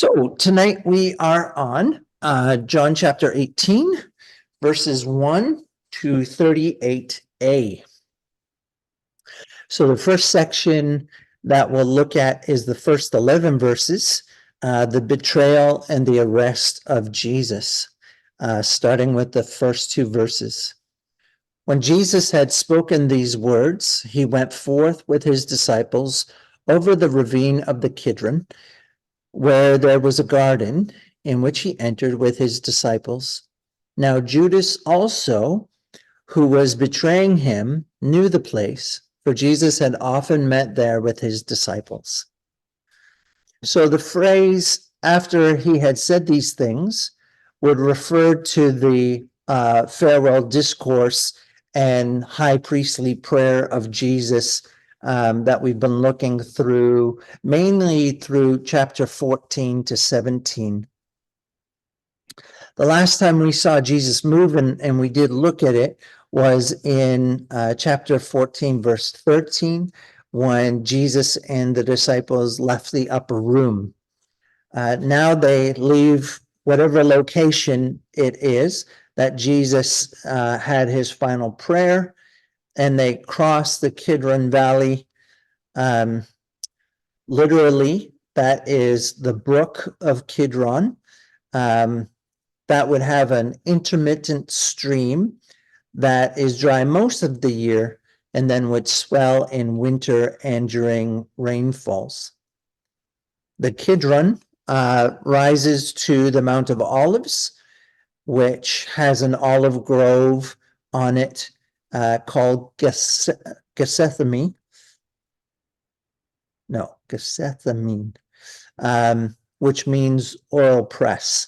So tonight we are on John chapter 18, verses 1 to 38a. So the first section that we'll look at is the first 11 verses, the betrayal and the arrest of Jesus, starting with the first two verses. When Jesus had spoken these words, he went forth with his disciples over the ravine of the Kidron, where there was a garden in which he entered with his disciples. Now Judas also, who was betraying him, knew the place, for Jesus had often met there with his disciples. So the phrase, after he had said these things, would refer to the farewell discourse and high priestly prayer of Jesus that we've been looking through, mainly through chapter 14 to 17. The last time we saw Jesus move, and we did look at it, was in chapter 14, verse 13, when Jesus and the disciples left the upper room. Now they leave whatever location it is that Jesus had his final prayer, and they cross the Kidron Valley. Literally, that is the brook of Kidron. That would have an intermittent stream that is dry most of the year and then would swell in winter and during rainfalls. The Kidron rises to the Mount of Olives, which has an olive grove on it called Gethsemane, which means oil press.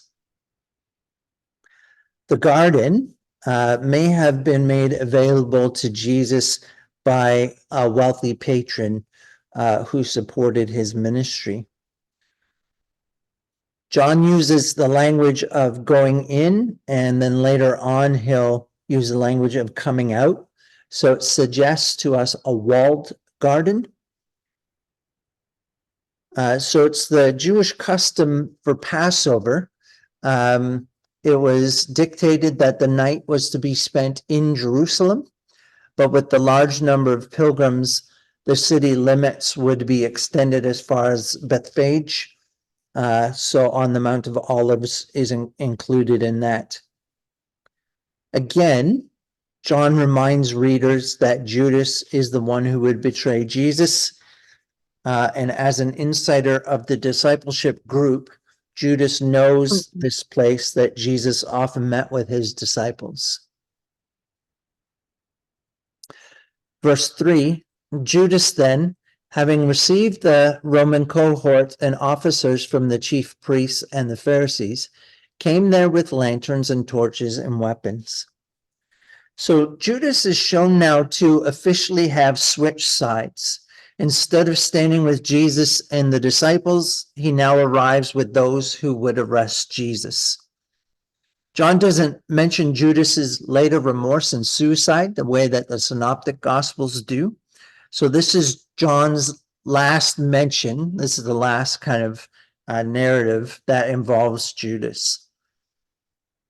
The garden may have been made available to Jesus by a wealthy patron who supported his ministry. John uses the language of going in, and then later on he'll use the language of coming out. So it suggests to us a walled garden. So it's the Jewish custom for Passover. It was dictated that the night was to be spent in Jerusalem, but with the large number of pilgrims, the city limits would be extended as far as Bethphage. So on the Mount of Olives is included in that. Again, John reminds readers that Judas is the one who would betray Jesus. And as an insider of the discipleship group, Judas knows this place that Jesus often met with his disciples. Verse 3, Judas then, having received the Roman cohort and officers from the chief priests and the Pharisees, came there with lanterns and torches and weapons. So Judas is shown now to officially have switched sides. Instead of standing with Jesus and the disciples, he now arrives with those who would arrest Jesus. John doesn't mention Judas's later remorse and suicide the way that the synoptic gospels do. So this is John's last mention. This is the last kind of narrative that involves Judas.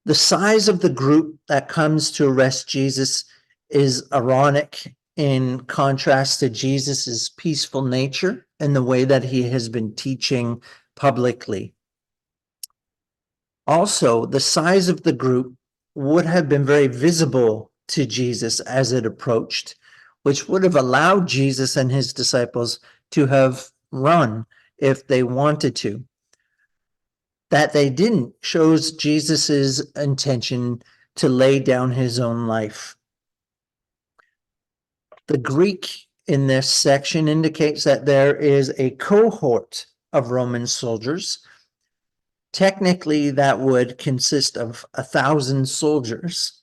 The size of the group that comes to arrest Jesus is ironic in contrast to Jesus's peaceful nature and the way that he has been teaching publicly. Also, the size of the group would have been very visible to Jesus as it approached, which would have allowed Jesus and his disciples to have run if they wanted to. That they didn't shows Jesus's intention to lay down his own life. The Greek in this section indicates that there is a cohort of Roman soldiers. Technically, that would consist of 1,000 soldiers.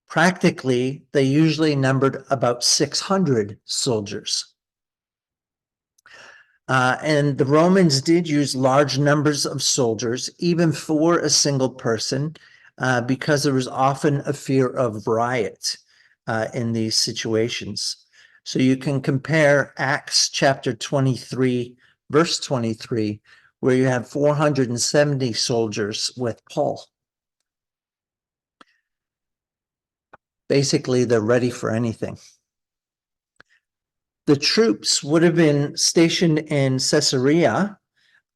Practically, they usually numbered about 600 soldiers. And the Romans did use large numbers of soldiers, even for a single person, because there was often a fear of riot in these situations. So you can compare Acts chapter 23, verse 23, where you have 470 soldiers with Paul. Basically, they're ready for anything. The troops would have been stationed in Caesarea,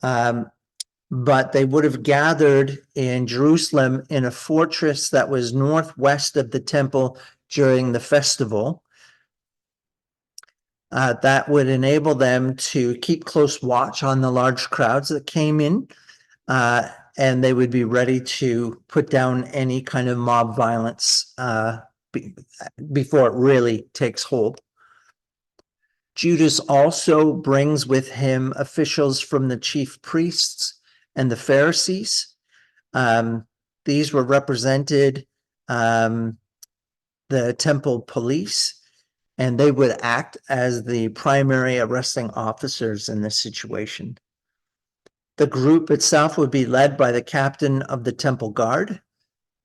but they would have gathered in Jerusalem in a fortress that was northwest of the temple during the festival. That would enable them to keep close watch on the large crowds that came in, and they would be ready to put down any kind of mob violence before it really takes hold. Judas also brings with him officials from the chief priests and the Pharisees. These were represented the temple police, and they would act as the primary arresting officers in this situation. The group itself would be led by the captain of the temple guard.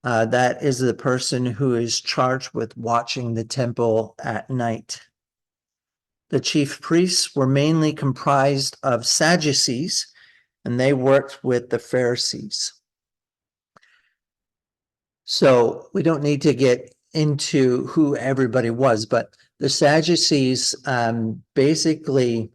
That is the person who is charged with watching the temple at night. The chief priests were mainly comprised of Sadducees, and they worked with the Pharisees. So we don't need to get into who everybody was, but the Sadducees, basically,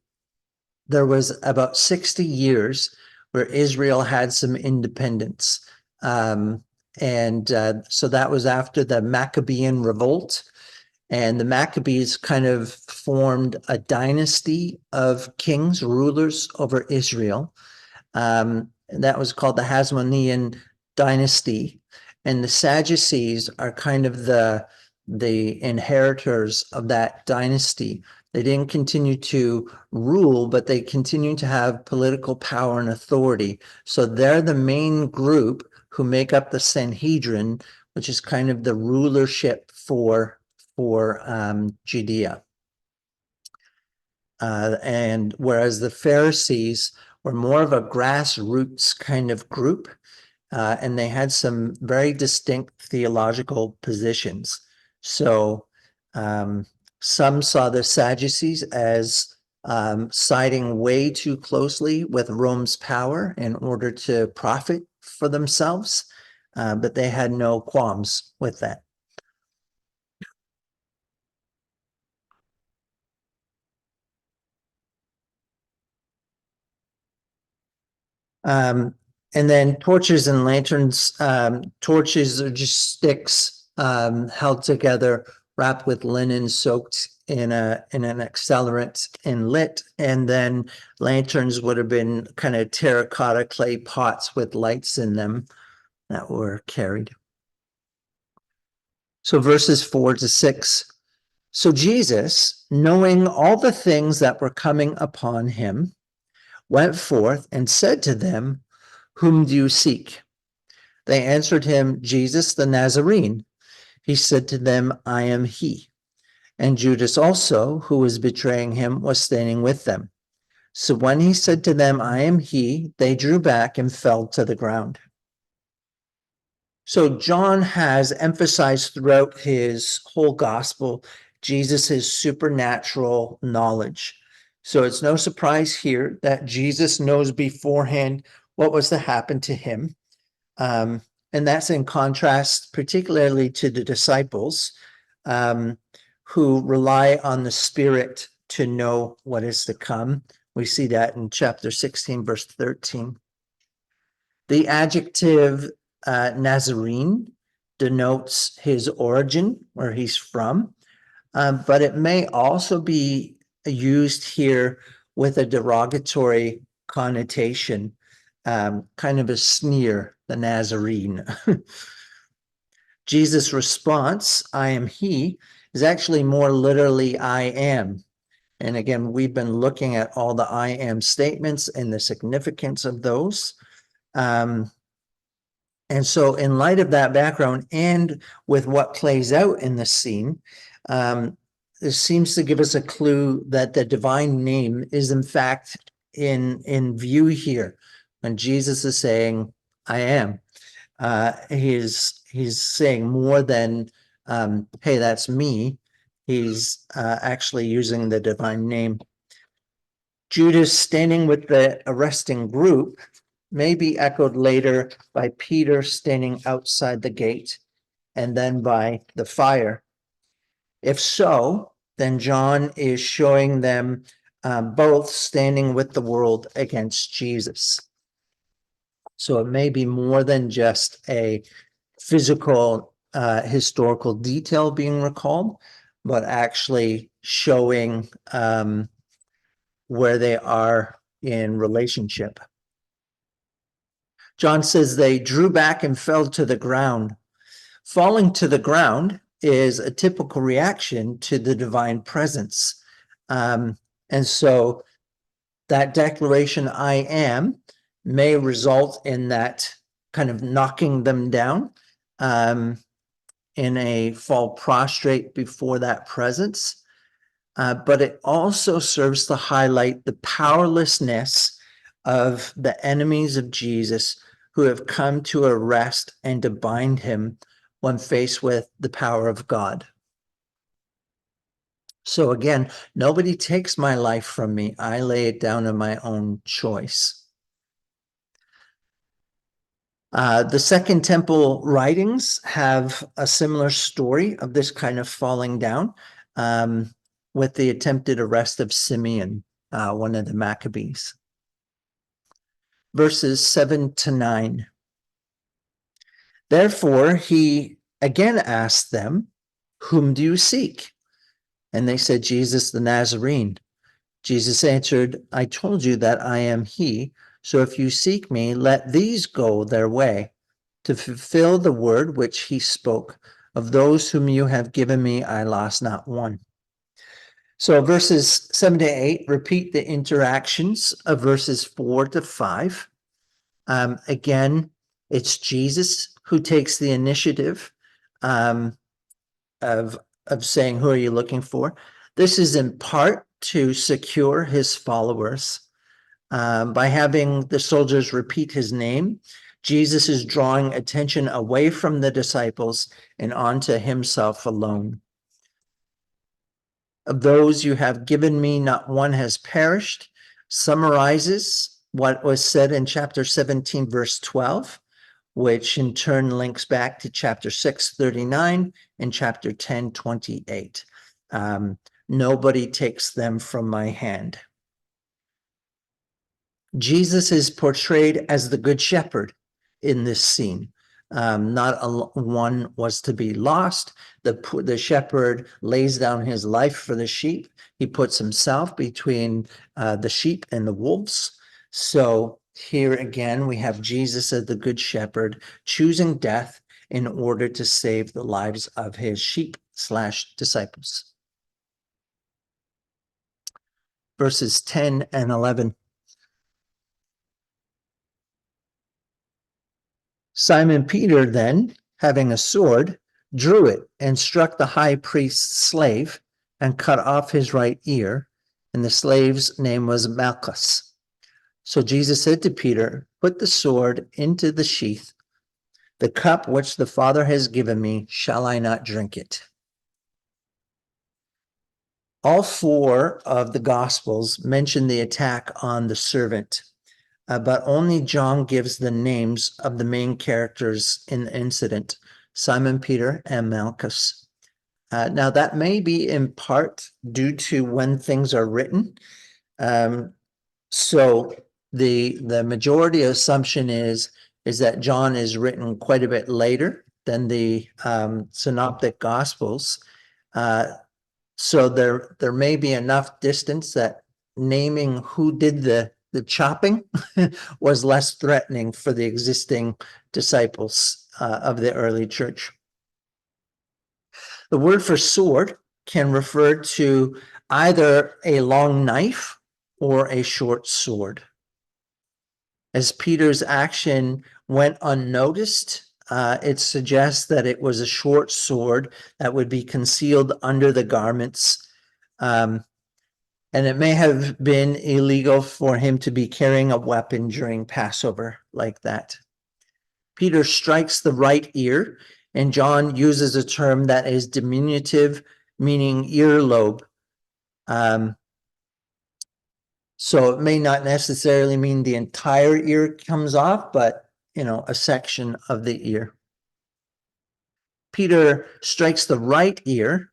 there was about 60 years where Israel had some independence. So that was after the Maccabean revolt. And the Maccabees kind of formed a dynasty of kings, rulers over Israel. And that was called the Hasmonean dynasty. And the Sadducees are kind of the inheritors of that dynasty. They didn't continue to rule, but they continued to have political power and authority. So they're the main group who make up the Sanhedrin, which is kind of the rulership for Judea. And whereas the Pharisees were more of a grassroots kind of group, and they had some very distinct theological positions. So some saw the Sadducees as siding way too closely with Rome's power in order to profit for themselves, but they had no qualms with that. And then torches and lanterns. Torches are just sticks held together, wrapped with linen, soaked in an accelerant and lit. And then lanterns would have been kind of terracotta clay pots with lights in them that were carried. So verses 4-6. So Jesus, knowing all the things that were coming upon him, went forth and said to them, "Whom do you seek?" They answered him, "Jesus the Nazarene." He said to them, "I am he." And Judas also, who was betraying him, was standing with them. So when he said to them, "I am he," they drew back and fell to the ground. So John has emphasized throughout his whole gospel Jesus's supernatural knowledge. So it's no surprise here that Jesus knows beforehand what was to happen to him. And that's in contrast particularly to the disciples, who rely on the Spirit to know what is to come. We see that in chapter 16, verse 13. The adjective Nazarene denotes his origin, where he's from, but it may also be used here with a derogatory connotation, kind of a sneer, the Nazarene. Jesus' response, "I am he," is actually more literally, "I am." And again, we've been looking at all the "I am" statements and the significance of those. And so in light of that background and with what plays out in the scene, this seems to give us a clue that the divine name is in fact in view here. When Jesus is saying, "I am," he's saying more than, "Hey, that's me." He's actually using the divine name. Judas standing with the arresting group may be echoed later by Peter standing outside the gate and then by the fire. If so, then John is showing them both standing with the world against Jesus. So it may be more than just a physical, historical detail being recalled, but actually showing where they are in relationship. John says they drew back and fell to the ground. Falling to the ground is a typical reaction to the divine presence. And so that declaration, I am, may result in that kind of knocking them down in a fall prostrate before that presence. But it also serves to highlight the powerlessness of the enemies of Jesus who have come to arrest and to bind him when faced with the power of God. So again, nobody takes my life from me. I lay it down of my own choice. The Second Temple writings have a similar story of this kind of falling down with the attempted arrest of Simeon, one of the Maccabees. Verses 7-9. Therefore, he again asked them, whom do you seek? And they said, Jesus the Nazarene. Jesus answered, I told you that I am he. So if you seek me, let these go their way, to fulfill the word which he spoke. Of those whom you have given me, I lost not one. So verses 7-8 repeat the interactions of verses 4-5. Again, it's Jesus who takes the initiative of saying, who are you looking for? This is in part to secure his followers. By having the soldiers repeat his name, Jesus is drawing attention away from the disciples and onto himself alone. Of those you have given me, not one has perished, summarizes what was said in chapter 17, verse 12, which in turn links back to chapter 6:39 and chapter 10:28. Nobody takes them from my hand. Jesus is portrayed as the good shepherd in this scene. Not one was to be lost. The shepherd lays down his life for the sheep. He puts himself between the sheep and the wolves. So here again, we have Jesus as the good shepherd choosing death in order to save the lives of his sheep/disciples. Verses 10 and 11. Simon Peter then, having a sword, drew it and struck the high priest's slave and cut off his right ear, and the slave's name was Malchus. So Jesus said to Peter, put the sword into the sheath. The cup which the Father has given me, shall I not drink it? All four of the Gospels mention the attack on the servant. But only John gives the names of the main characters in the incident, Simon Peter and Malchus. Now, that may be in part due to when things are written. So the majority assumption is that John is written quite a bit later than the synoptic Gospels. So there may be enough distance that naming who did the chopping was less threatening for the existing disciples of the early church. The word for sword can refer to either a long knife or a short sword. As Peter's action went unnoticed, it suggests that it was a short sword that would be concealed under the garments. And it may have been illegal for him to be carrying a weapon during Passover like that. Peter strikes the right ear, and John uses a term that is diminutive, meaning earlobe. So it may not necessarily mean the entire ear comes off, but a section of the ear. Peter strikes the right ear.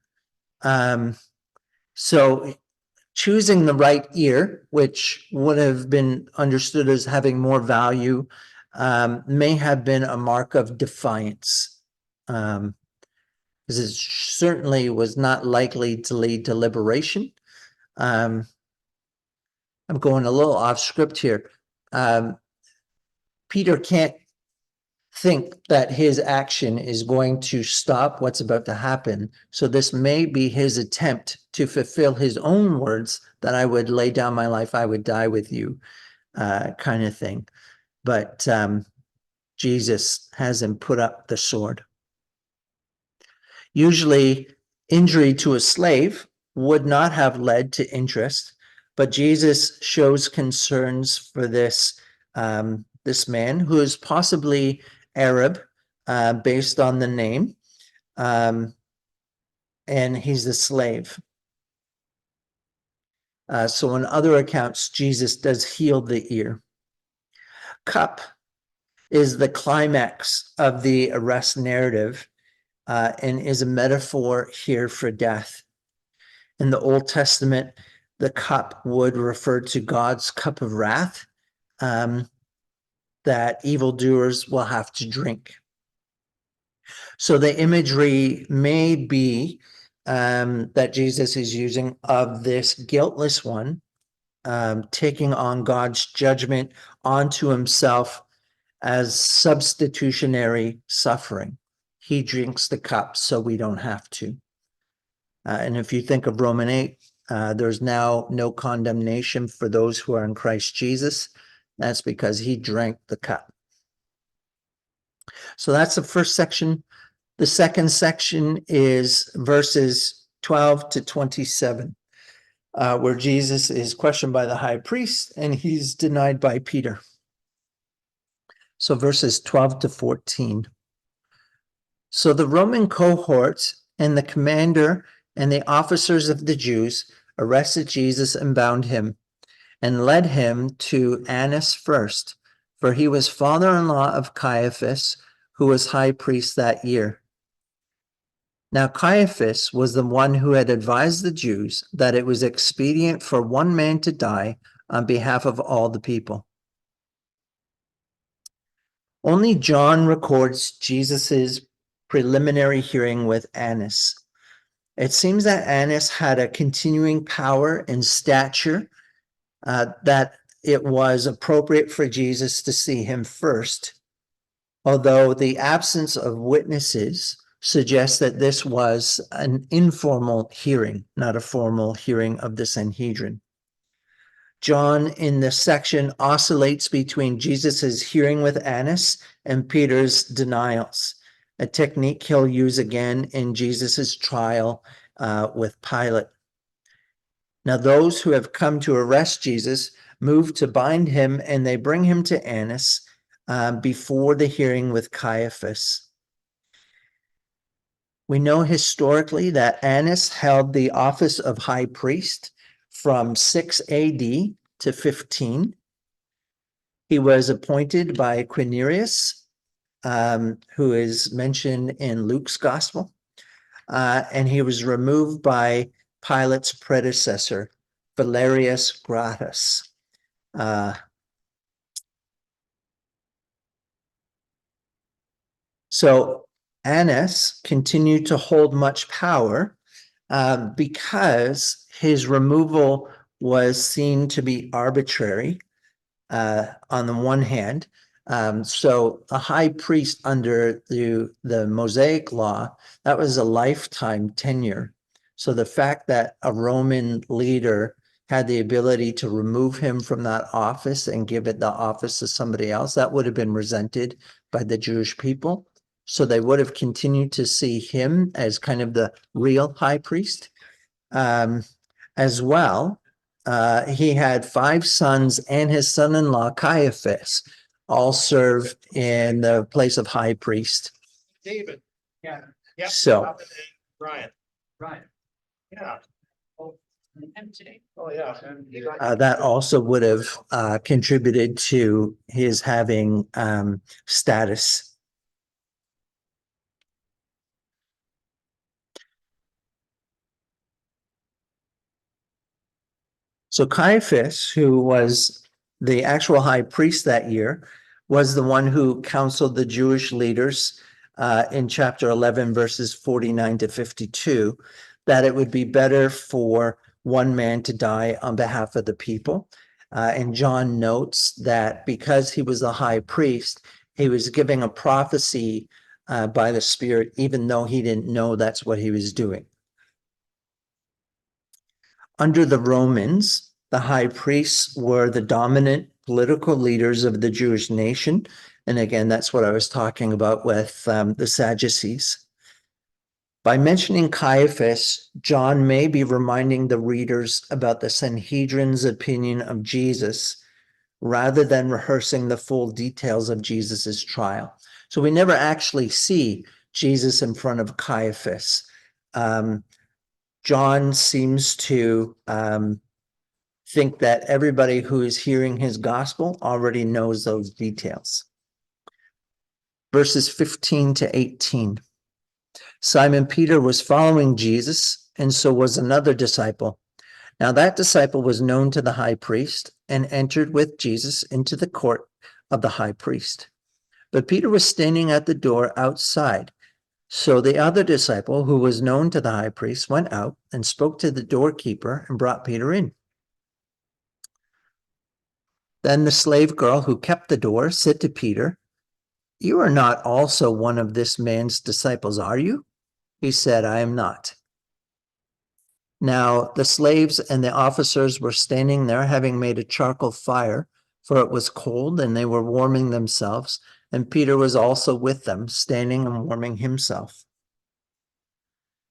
So choosing the right ear, which would have been understood as having more value, may have been a mark of defiance, because it certainly was not likely to lead to liberation. I'm going a little off script here. Peter can't think that his action is going to stop what's about to happen. So this may be his attempt to fulfill his own words that I would lay down my life, I would die with you, kind of thing. But Jesus has him put up the sword. Usually, injury to a slave would not have led to interest, but Jesus shows concerns for this man who is possibly Arab, based on the name, and he's a slave. So in other accounts, Jesus does heal the ear. Cup is the climax of the arrest narrative, and is a metaphor here for death. In the Old Testament, the cup would refer to God's cup of wrath, that evildoers will have to drink. So the imagery may be that Jesus is using of this guiltless one, taking on God's judgment onto himself as substitutionary suffering. He drinks the cup so we don't have to. And if you think of Romans 8, there's now no condemnation for those who are in Christ Jesus. That's because he drank the cup. So that's the first section. The second section is verses 12 to 27, where Jesus is questioned by the high priest and he's denied by Peter. So verses 12 to 14. So the Roman cohort and the commander and the officers of the Jews arrested Jesus and bound him and led him to Annas first, for he was father-in-law of Caiaphas, who was high priest that year. Now Caiaphas was the one who had advised the Jews that it was expedient for one man to die on behalf of all the people. Only John records Jesus's preliminary hearing with Annas. It seems that Annas had a continuing power and stature, that it was appropriate for Jesus to see him first, although the absence of witnesses suggests that this was an informal hearing, not a formal hearing of the Sanhedrin. John in this section oscillates between Jesus's hearing with Annas and Peter's denials, a technique he'll use again in Jesus's trial with Pilate. Now, those who have come to arrest Jesus move to bind him, and they bring him to Annas before the hearing with Caiaphas. We know historically that Annas held the office of high priest from 6 AD to 15. He was appointed by Quirinius, who is mentioned in Luke's gospel, and he was removed by Pilate's predecessor, Valerius Gratus. So Annas continued to hold much power because his removal was seen to be arbitrary, on the one hand. So a high priest under the Mosaic law, that was a lifetime tenure. So the fact that a Roman leader had the ability to remove him from that office and give it the office to somebody else, that would have been resented by the Jewish people. So they would have continued to see him as kind of the real high priest. As well, he had 5 sons, and his son-in-law Caiaphas all serve in the place of high priest. David. Yeah. Yeah. So Brian. Yeah. That also would have contributed to his having status. So Caiaphas, who was the actual high priest that year, was the one who counseled the Jewish leaders in chapter 11, verses 49 to 52, that it would be better for one man to die on behalf of the people. And John notes that because he was the high priest, he was giving a prophecy by the Spirit, even though he didn't know that's what he was doing. Under the Romans, the high priests were the dominant political leaders of the Jewish nation. And again, that's what I was talking about with the Sadducees. By mentioning Caiaphas, John may be reminding the readers about the Sanhedrin's opinion of Jesus rather than rehearsing the full details of Jesus's trial. So we never actually see Jesus in front of Caiaphas. John seems to think that everybody who is hearing his gospel already knows those details. Verses 15 to 18. Simon Peter was following Jesus, and so was another disciple. Now that disciple was known to the high priest and entered with Jesus into the court of the high priest. But Peter was standing at the door outside. So the other disciple, who was known to the high priest, went out and spoke to the doorkeeper and brought Peter in. Then the slave girl who kept the door said to Peter, "You are not also one of this man's disciples, are you?" He said, "I am not." Now the slaves and the officers were standing there, having made a charcoal fire, for it was cold, and they were warming themselves. And Peter was also with them, standing and warming himself.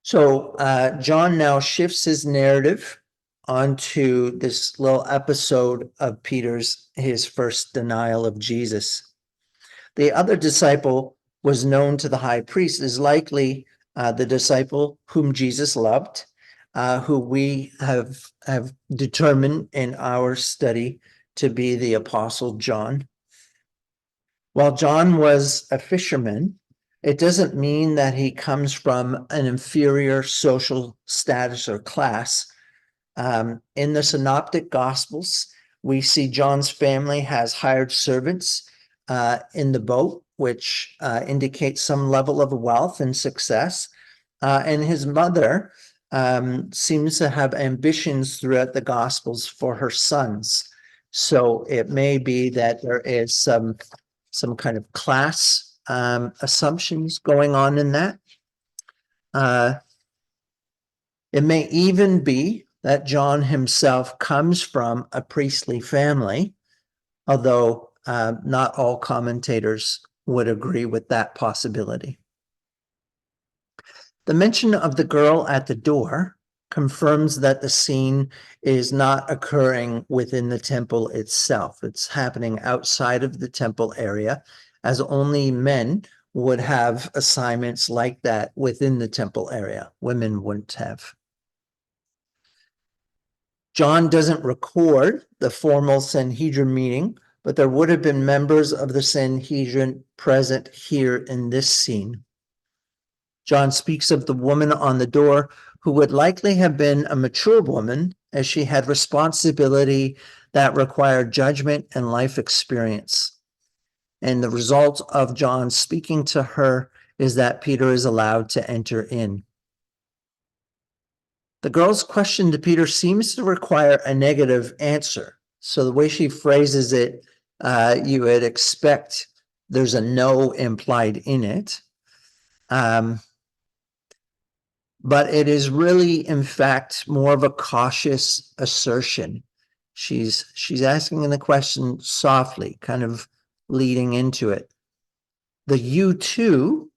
So John now shifts his narrative onto this little episode of his first denial of Jesus. The other disciple was known to the high priest, is likely the disciple whom Jesus loved, who we have determined in our study to be the Apostle John. While John was a fisherman, it doesn't mean that he comes from an inferior social status or class. In the Synoptic Gospels, we see John's family has hired servants in the boat, which indicates some level of wealth and success. And his mother seems to have ambitions throughout the Gospels for her sons. So it may be that there is some kind of class assumptions going on in that. It may even be that John himself comes from a priestly family, although not all commentators would agree with that possibility. The mention of the girl at the door confirms that the scene is not occurring within the temple itself. It's happening outside of the temple area, as only men would have assignments like that within the temple area. Women wouldn't have. John doesn't record the formal Sanhedrin meeting, but there would have been members of the Sanhedrin present here in this scene. John speaks of the woman on the door, who would likely have been a mature woman, as she had responsibility that required judgment and life experience. And the result of John speaking to her is that Peter is allowed to enter in. The girl's question to Peter seems to require a negative answer. So the way she phrases it, you would expect there's a no implied in it. But it is really, in fact, more of a cautious assertion. She's asking the question softly, kind of leading into it. The "you too,"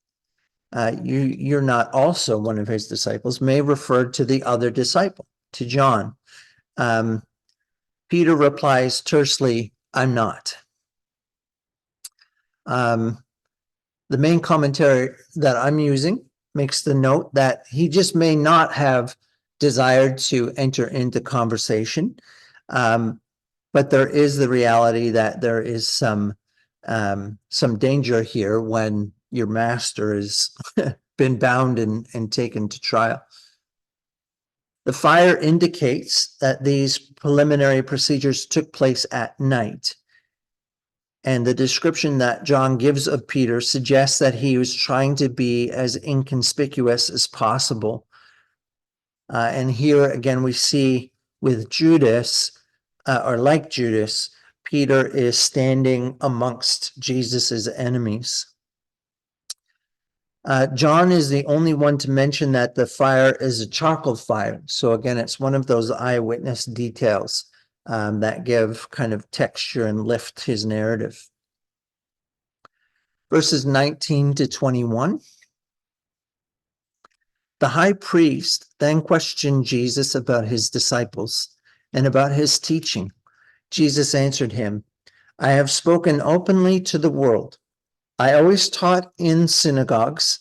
you're not also one of his disciples, may refer to the other disciple, to John. Peter replies tersely, "I'm not." The main commentary that I'm using makes the note that he just may not have desired to enter into conversation. But there is the reality that there is some danger here when your master has been bound and taken to trial. The fire indicates that these preliminary procedures took place at night. And the description that John gives of Peter suggests that he was trying to be as inconspicuous as possible. And here again, we see with Judas, or like Judas, Peter is standing amongst Jesus's enemies. John is the only one to mention that the fire is a charcoal fire. So again, it's one of those eyewitness details that give kind of texture and lift his narrative. Verses 19 to 21. The high priest then questioned Jesus about his disciples and about his teaching. Jesus answered him, I have spoken openly to the world. I always taught in synagogues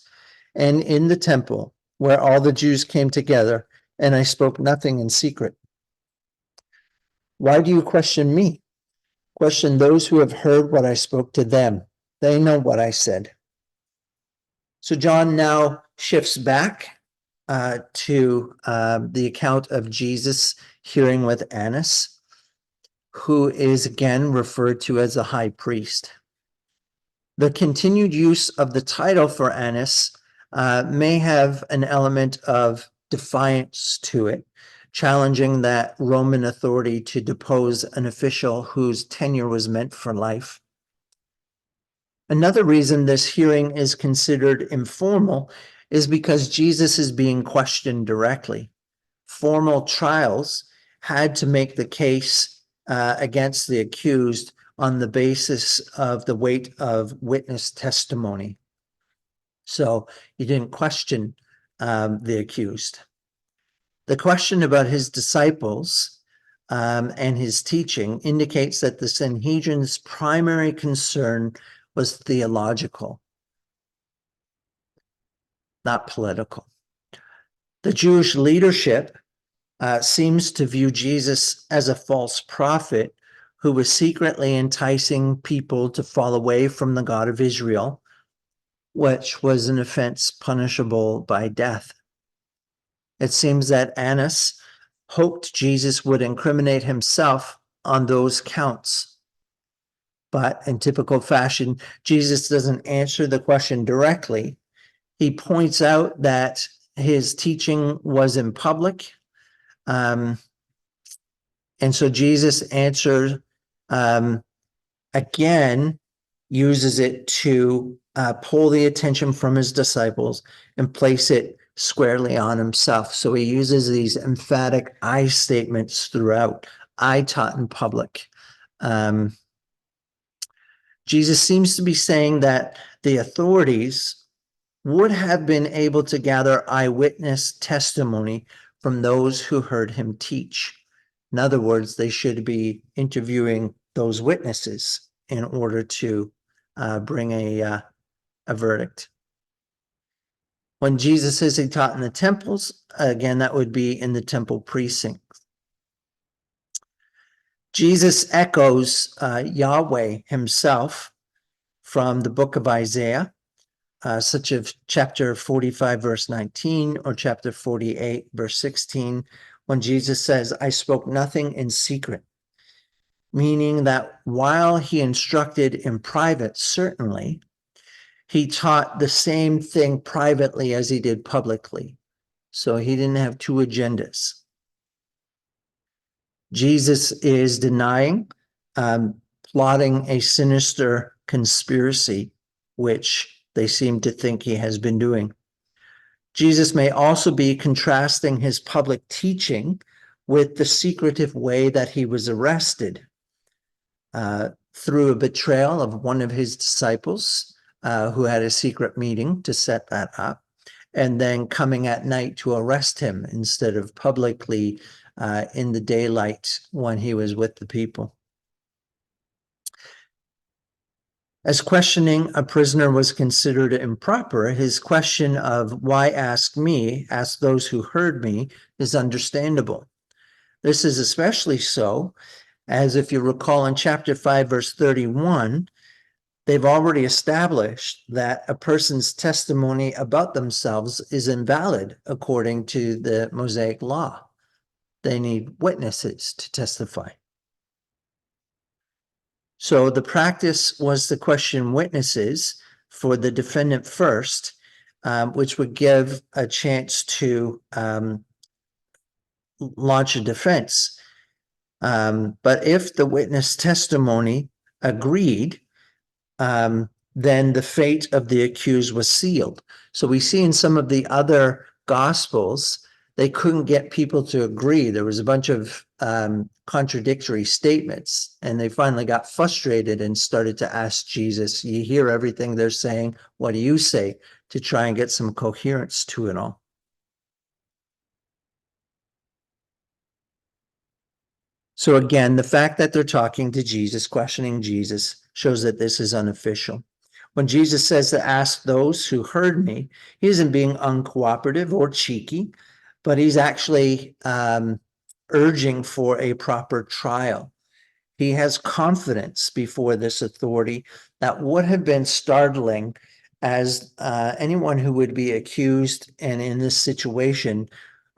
and in the temple where all the Jews came together, and I spoke nothing in secret. Why do you question me? Question those who have heard what I spoke to them. They know what I said. So John now shifts back to the account of Jesus hearing with Annas, who is again referred to as the high priest. The continued use of the title for Annas may have an element of defiance to it, challenging that Roman authority to depose an official whose tenure was meant for life. Another reason this hearing is considered informal is because Jesus is being questioned directly. Formal trials had to make the case against the accused on the basis of the weight of witness testimony. So you didn't question the accused. The question about his disciples and his teaching indicates that the Sanhedrin's primary concern was theological, not political. The Jewish leadership seems to view Jesus as a false prophet who was secretly enticing people to fall away from the God of Israel, which was an offense punishable by death. It seems that Annas hoped Jesus would incriminate himself on those counts. But in typical fashion, Jesus doesn't answer the question directly. He points out that his teaching was in public. And so Jesus answers, again, uses it to pull the attention from his disciples and place it squarely on himself. So he uses these emphatic I statements throughout. I taught in public. Jesus seems to be saying that the authorities would have been able to gather eyewitness testimony from those who heard him teach. In other words, they should be interviewing those witnesses in order to bring a verdict. When Jesus says he taught in the temples, again, that would be in the temple precinct. Jesus echoes Yahweh himself from the book of Isaiah, such as chapter 45, verse 19, or chapter 48, verse 16, when Jesus says, I spoke nothing in secret, meaning that while he instructed in private, certainly, he taught the same thing privately as he did publicly. So he didn't have two agendas. Jesus is denying plotting a sinister conspiracy, which they seem to think he has been doing. Jesus may also be contrasting his public teaching with the secretive way that he was arrested through a betrayal of one of his disciples who had a secret meeting to set that up, and then coming at night to arrest him instead of publicly in the daylight when he was with the people. As questioning a prisoner was considered improper, his question of why ask me, ask those who heard me, is understandable. This is especially so, as if you recall in chapter 5, verse 31, they've already established that a person's testimony about themselves is invalid according to the Mosaic law. They need witnesses to testify. So the practice was to question witnesses for the defendant first, which would give a chance to launch a defense. But if the witness testimony agreed, then the fate of the accused was sealed. So we see in some of the other gospels, they couldn't get people to agree. There was a bunch of contradictory statements, and they finally got frustrated and started to ask Jesus, you hear everything they're saying, what do you say? To try and get some coherence to it all. So again, the fact that they're talking to Jesus, questioning Jesus, shows that this is unofficial. When Jesus says to ask those who heard me, he isn't being uncooperative or cheeky, but he's actually urging for a proper trial. He has confidence before this authority that would have been startling, as anyone who would be accused and in this situation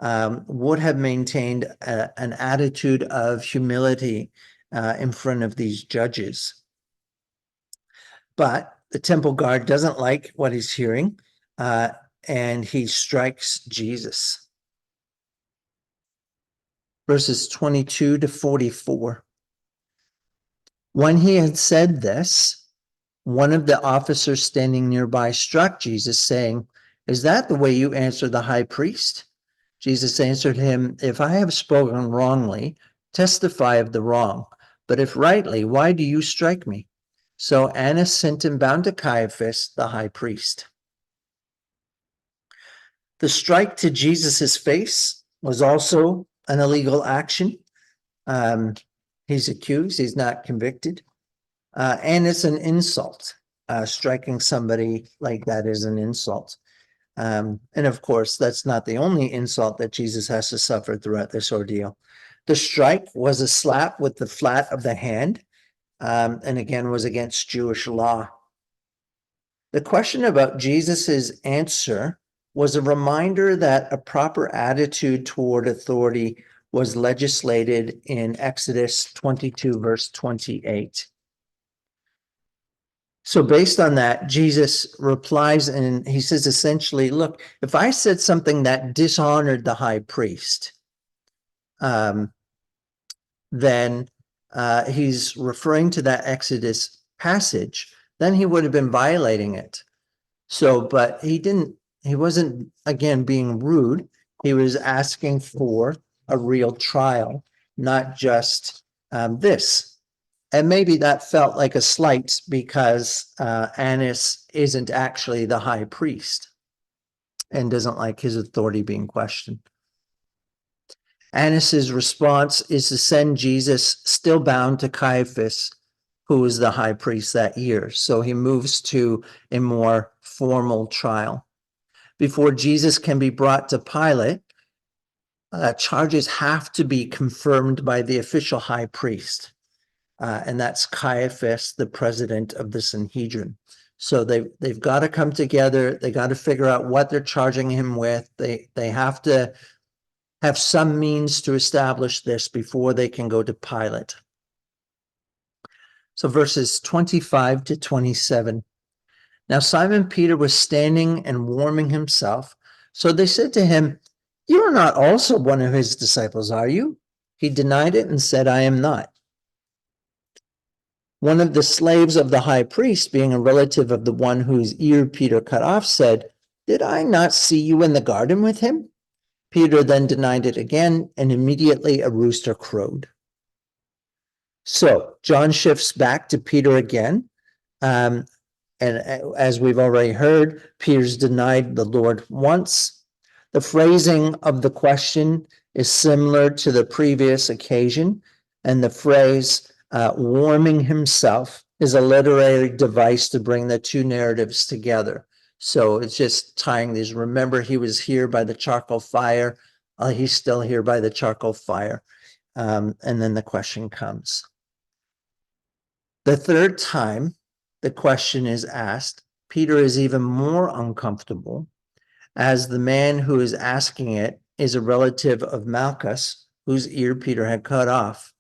would have maintained an attitude of humility in front of these judges. But the temple guard doesn't like what he's hearing, and he strikes Jesus. Verses 22 to 44. When he had said this, one of the officers standing nearby struck Jesus, saying, "Is that the way you answer the high priest?" Jesus answered him, "If I have spoken wrongly, testify of the wrong. But if rightly, why do you strike me?" So Annas sent him bound to Caiaphas, the high priest. The strike to Jesus's face was also an illegal action. He's accused, he's not convicted. And it's an insult. Striking somebody like that is an insult. And of course, that's not the only insult that Jesus has to suffer throughout this ordeal. The strike was a slap with the flat of the hand, and again was against Jewish law. The question about Jesus's answer was a reminder that a proper attitude toward authority was legislated in Exodus 22, verse 28. So based on that, Jesus replies and he says essentially, look, if I said something that dishonored the high priest, then he's referring to that Exodus passage, then he would have been violating it. So, but he wasn't, again, being rude. He was asking for a real trial, not just this. And maybe that felt like a slight because Annas isn't actually the high priest and doesn't like his authority being questioned. Annas's response is to send Jesus still bound to Caiaphas, who was the high priest that year. So he moves to a more formal trial. Before Jesus can be brought to Pilate, charges have to be confirmed by the official high priest. And that's Caiaphas, the president of the Sanhedrin. So they've got to come together. They got to figure out what they're charging him with. They have to have some means to establish this before they can go to Pilate. So verses 25 to 27. Now Simon Peter was standing and warming himself. So they said to him, "You are not also one of his disciples, are you?" He denied it and said, "I am not." One of the slaves of the high priest, being a relative of the one whose ear Peter cut off, said, "Did I not see you in the garden with him?" Peter then denied it again, and immediately a rooster crowed. So John shifts back to Peter again. And as we've already heard, Peter's denied the Lord once. The phrasing of the question is similar to the previous occasion, and the phrase warming himself is a literary device to bring the two narratives together. So it's just tying these. Remember, he was here by the charcoal fire. He's still here by the charcoal fire. And then the question comes. The third time the question is asked, Peter is even more uncomfortable, as the man who is asking it is a relative of Malchus, whose ear Peter had cut off.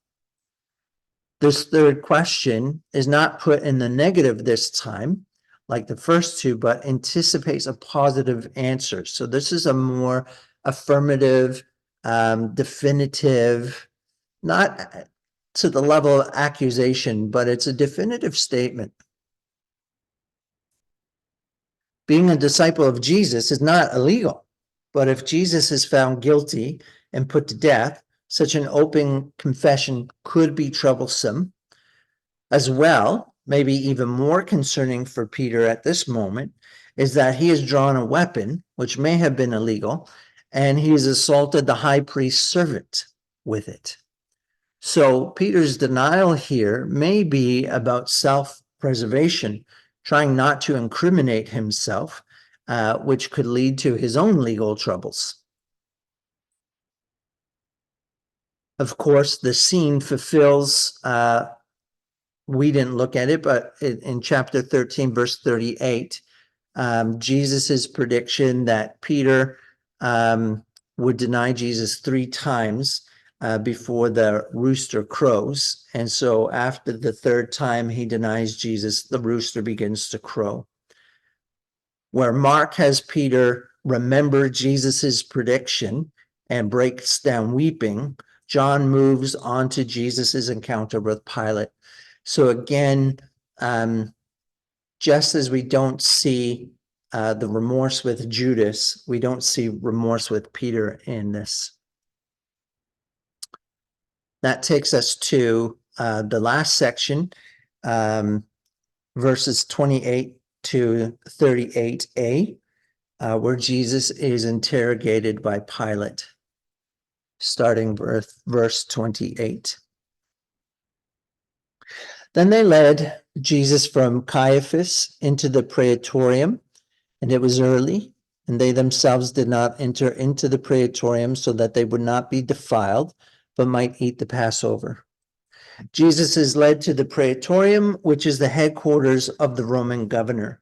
This third question is not put in the negative this time, like the first two, but anticipates a positive answer. So this is a more affirmative, definitive, not to the level of accusation, but it's a definitive statement. Being a disciple of Jesus is not illegal, but if Jesus is found guilty and put to death, such an open confession could be troublesome. As well, maybe even more concerning for Peter at this moment, is that he has drawn a weapon, which may have been illegal, and he has assaulted the high priest's servant with it. So Peter's denial here may be about self-preservation, trying not to incriminate himself, which could lead to his own legal troubles. Of course, the scene fulfills, we didn't look at it, but in chapter 13, verse 38, Jesus's prediction that Peter would deny Jesus 3 times before the rooster crows. And so after the third time he denies Jesus, the rooster begins to crow. Where Mark has Peter remember Jesus's prediction and breaks down weeping, John moves on to Jesus's encounter with Pilate. So again, just as we don't see the remorse with Judas, we don't see remorse with Peter in this. That takes us to the last section, verses 28 to 38a, where Jesus is interrogated by Pilate, starting verse 28. Then they led Jesus from Caiaphas into the praetorium, and it was early, and they themselves did not enter into the praetorium so that they would not be defiled, but might eat the Passover. Jesus is led to the praetorium, which is the headquarters of the Roman governor.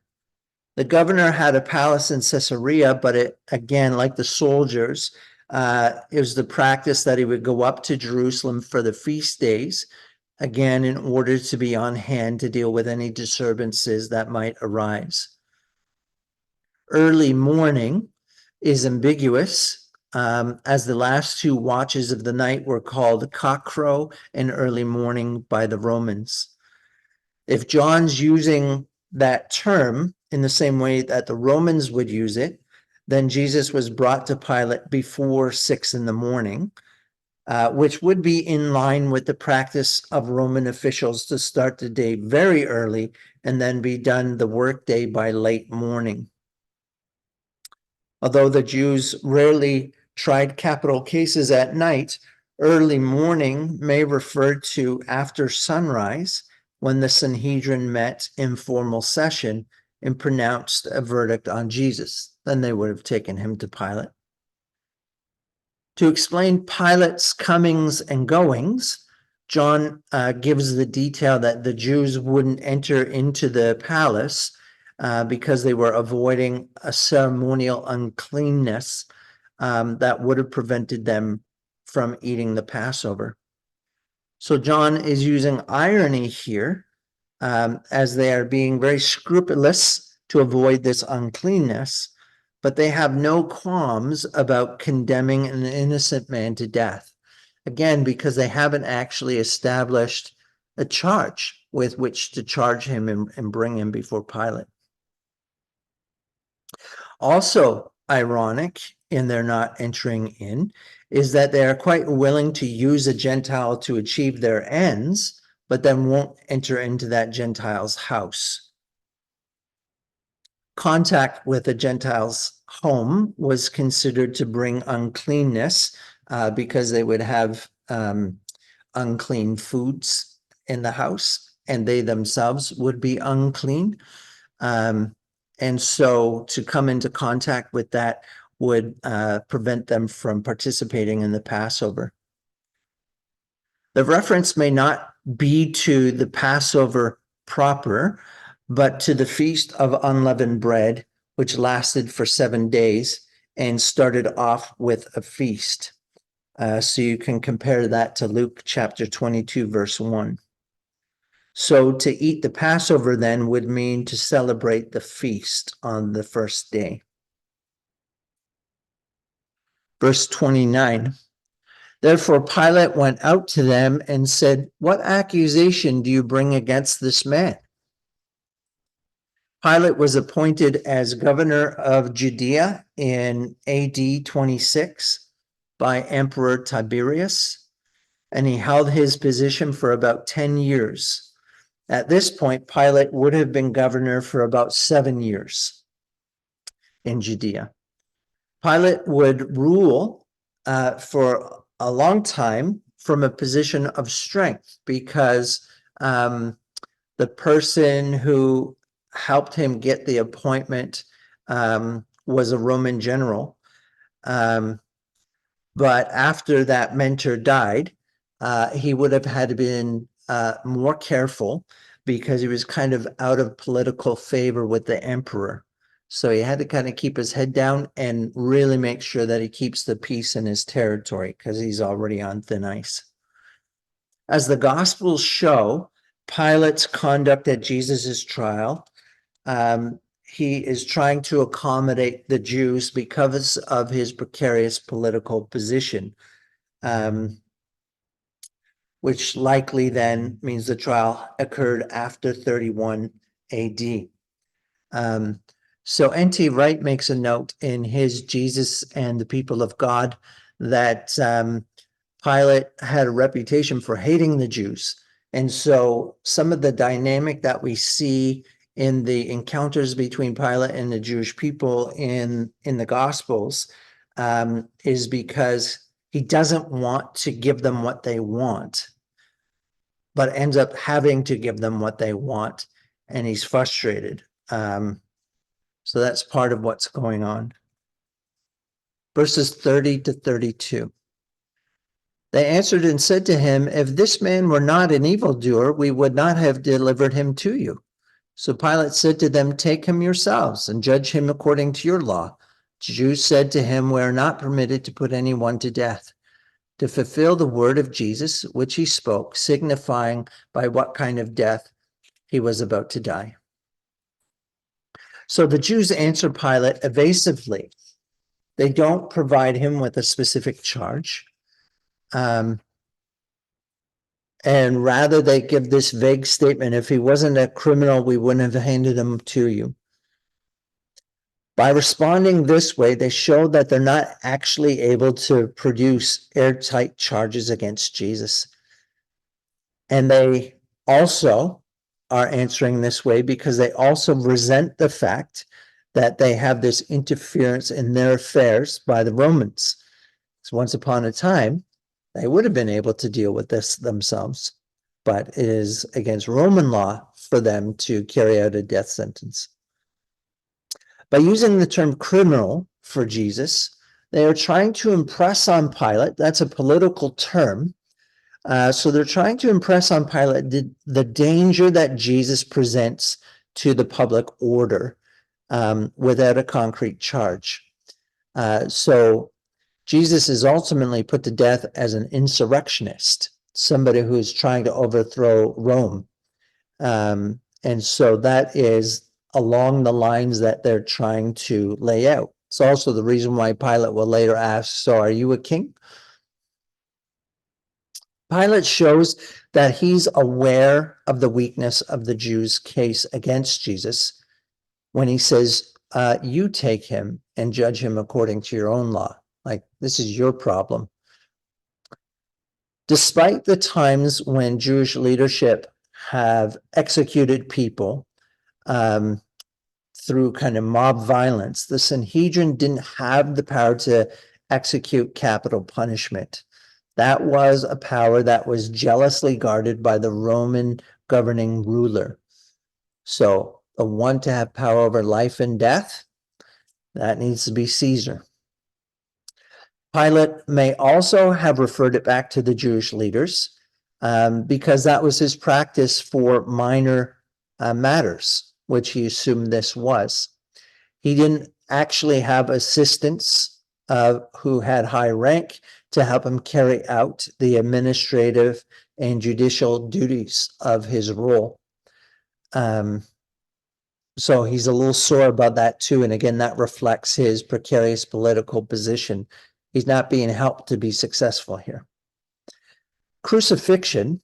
The governor had a palace in Caesarea, but it, again, like the soldiers, it was the practice that he would go up to Jerusalem for the feast days, again, in order to be on hand to deal with any disturbances that might arise. Early morning is ambiguous, as the last 2 watches of the night were called cockcrow and early morning by the Romans. If John's using that term in the same way that the Romans would use it, then Jesus was brought to Pilate before 6 in the morning, which would be in line with the practice of Roman officials to start the day very early and then be done the workday by late morning. Although the Jews rarely tried capital cases at night, early morning may refer to after sunrise, when the Sanhedrin met in formal session and pronounced a verdict on Jesus. Then they would have taken him to Pilate. To explain Pilate's comings and goings, John gives the detail that the Jews wouldn't enter into the palace because they were avoiding a ceremonial uncleanness that would have prevented them from eating the Passover. So John is using irony here, as they are being very scrupulous to avoid this uncleanness, but they have no qualms about condemning an innocent man to death. Again, because they haven't actually established a charge with which to charge him and bring him before Pilate. Also ironic in their not entering in is that they are quite willing to use a Gentile to achieve their ends, but then won't enter into that Gentile's house. Contact with a Gentile's home was considered to bring uncleanness because they would have unclean foods in the house. and they themselves would be unclean. And so to come into contact with that would prevent them from participating in the Passover. The reference may not be to the Passover proper, but to the Feast of Unleavened Bread, which lasted for 7 days and started off with a feast. So you can compare that to Luke chapter 22, verse 1. So to eat the Passover then would mean to celebrate the feast on the first day. Verse 29. Therefore Pilate went out to them and said, "What accusation do you bring against this man?" Pilate was appointed as governor of Judea in AD 26 by Emperor Tiberius, and he held his position for about 10 years. At this point, Pilate would have been governor for about 7 years in Judea. Pilate would rule for a long time from a position of strength because the person who helped him get the appointment was a Roman general. But after that mentor died, he would have had to been more careful because he was kind of out of political favor with the emperor. So he had to kind of keep his head down and really make sure that he keeps the peace in his territory because he's already on thin ice. As the Gospels show, Pilate's conduct at Jesus's trial, he is trying to accommodate the Jews because of his precarious political position, which likely then means the trial occurred after 31 AD. So N.T. Wright makes a note in his Jesus and the People of God that Pilate had a reputation for hating the Jews. And so some of the dynamic that we see in the encounters between Pilate and the Jewish people in the Gospels is because he doesn't want to give them what they want, but ends up having to give them what they want, and he's frustrated. So that's part of what's going on. Verses 30 to 32. They answered and said to him, "If this man were not an evildoer, we would not have delivered him to you." So Pilate said to them, "Take him yourselves and judge him according to your law." The Jews said to him, "We are not permitted to put anyone to death," to fulfill the word of Jesus, which he spoke, signifying by what kind of death he was about to die. So the Jews answer Pilate evasively. They don't provide him with a specific charge. And rather they give this vague statement, "If he wasn't a criminal, we wouldn't have handed him to you." By responding this way, they show that they're not actually able to produce airtight charges against Jesus. And they also are answering this way because they also resent the fact that they have this interference in their affairs by the Romans. So once upon a time, they would have been able to deal with this themselves, but it is against Roman law for them to carry out a death sentence. By using the term criminal for Jesus, they are trying to impress on Pilate, that's a political term, so they're trying to impress on Pilate the danger that Jesus presents to the public order without a concrete charge. So Jesus is ultimately put to death as an insurrectionist, somebody who is trying to overthrow Rome. And so that is along the lines that they're trying to lay out. It's also the reason why Pilate will later ask, "So are you a king?" Pilate shows that he's aware of the weakness of the Jews' case against Jesus when he says, "You take him and judge him according to your own law." Like, this is your problem. Despite the times when Jewish leadership have executed people through kind of mob violence, the Sanhedrin didn't have the power to execute capital punishment. That was a power that was jealously guarded by the Roman governing ruler. So the one to have power over life and death, that needs to be Caesar. Pilate may also have referred it back to the Jewish leaders because that was his practice for minor matters, which he assumed this was. He didn't actually have assistants who had high rank to help him carry out the administrative and judicial duties of his role. So he's a little sore about that too. And again, that reflects his precarious political position. He's not being helped to be successful here. Crucifixion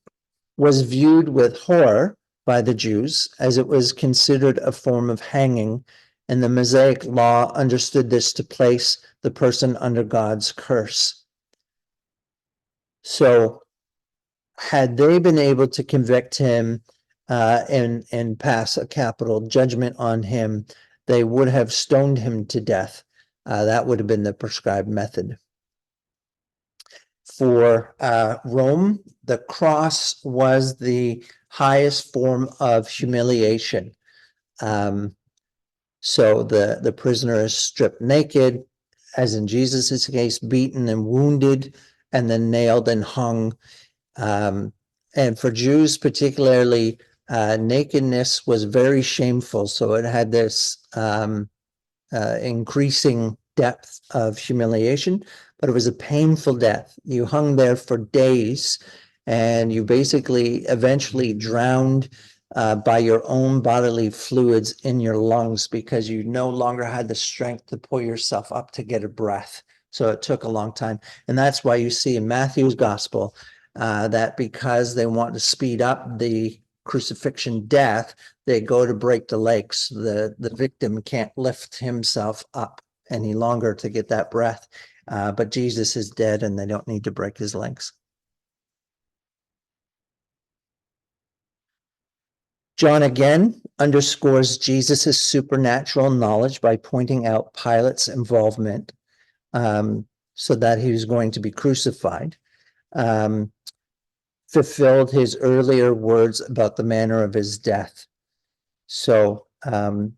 was viewed with horror by the Jews as it was considered a form of hanging, and the Mosaic law understood this to place the person under God's curse. So had they been able to convict him and pass a capital judgment on him, they would have stoned him to death. That would have been the prescribed method. For Rome, the cross was the highest form of humiliation. So the prisoner is stripped naked, as in Jesus's case, beaten and wounded, and then nailed and hung. And for Jews particularly, nakedness was very shameful. So it had this increasing depth of humiliation, but it was a painful death. You hung there for days, and you basically eventually drowned by your own bodily fluids in your lungs because you no longer had the strength to pull yourself up to get a breath. So it took a long time. And that's why you see in Matthew's gospel that because they want to speed up the crucifixion death, they go to break the legs. The victim can't lift himself up any longer to get that breath. But Jesus is dead and they don't need to break his legs. John again underscores Jesus's supernatural knowledge by pointing out Pilate's involvement so that he was going to be crucified. Fulfilled his earlier words about the manner of his death. So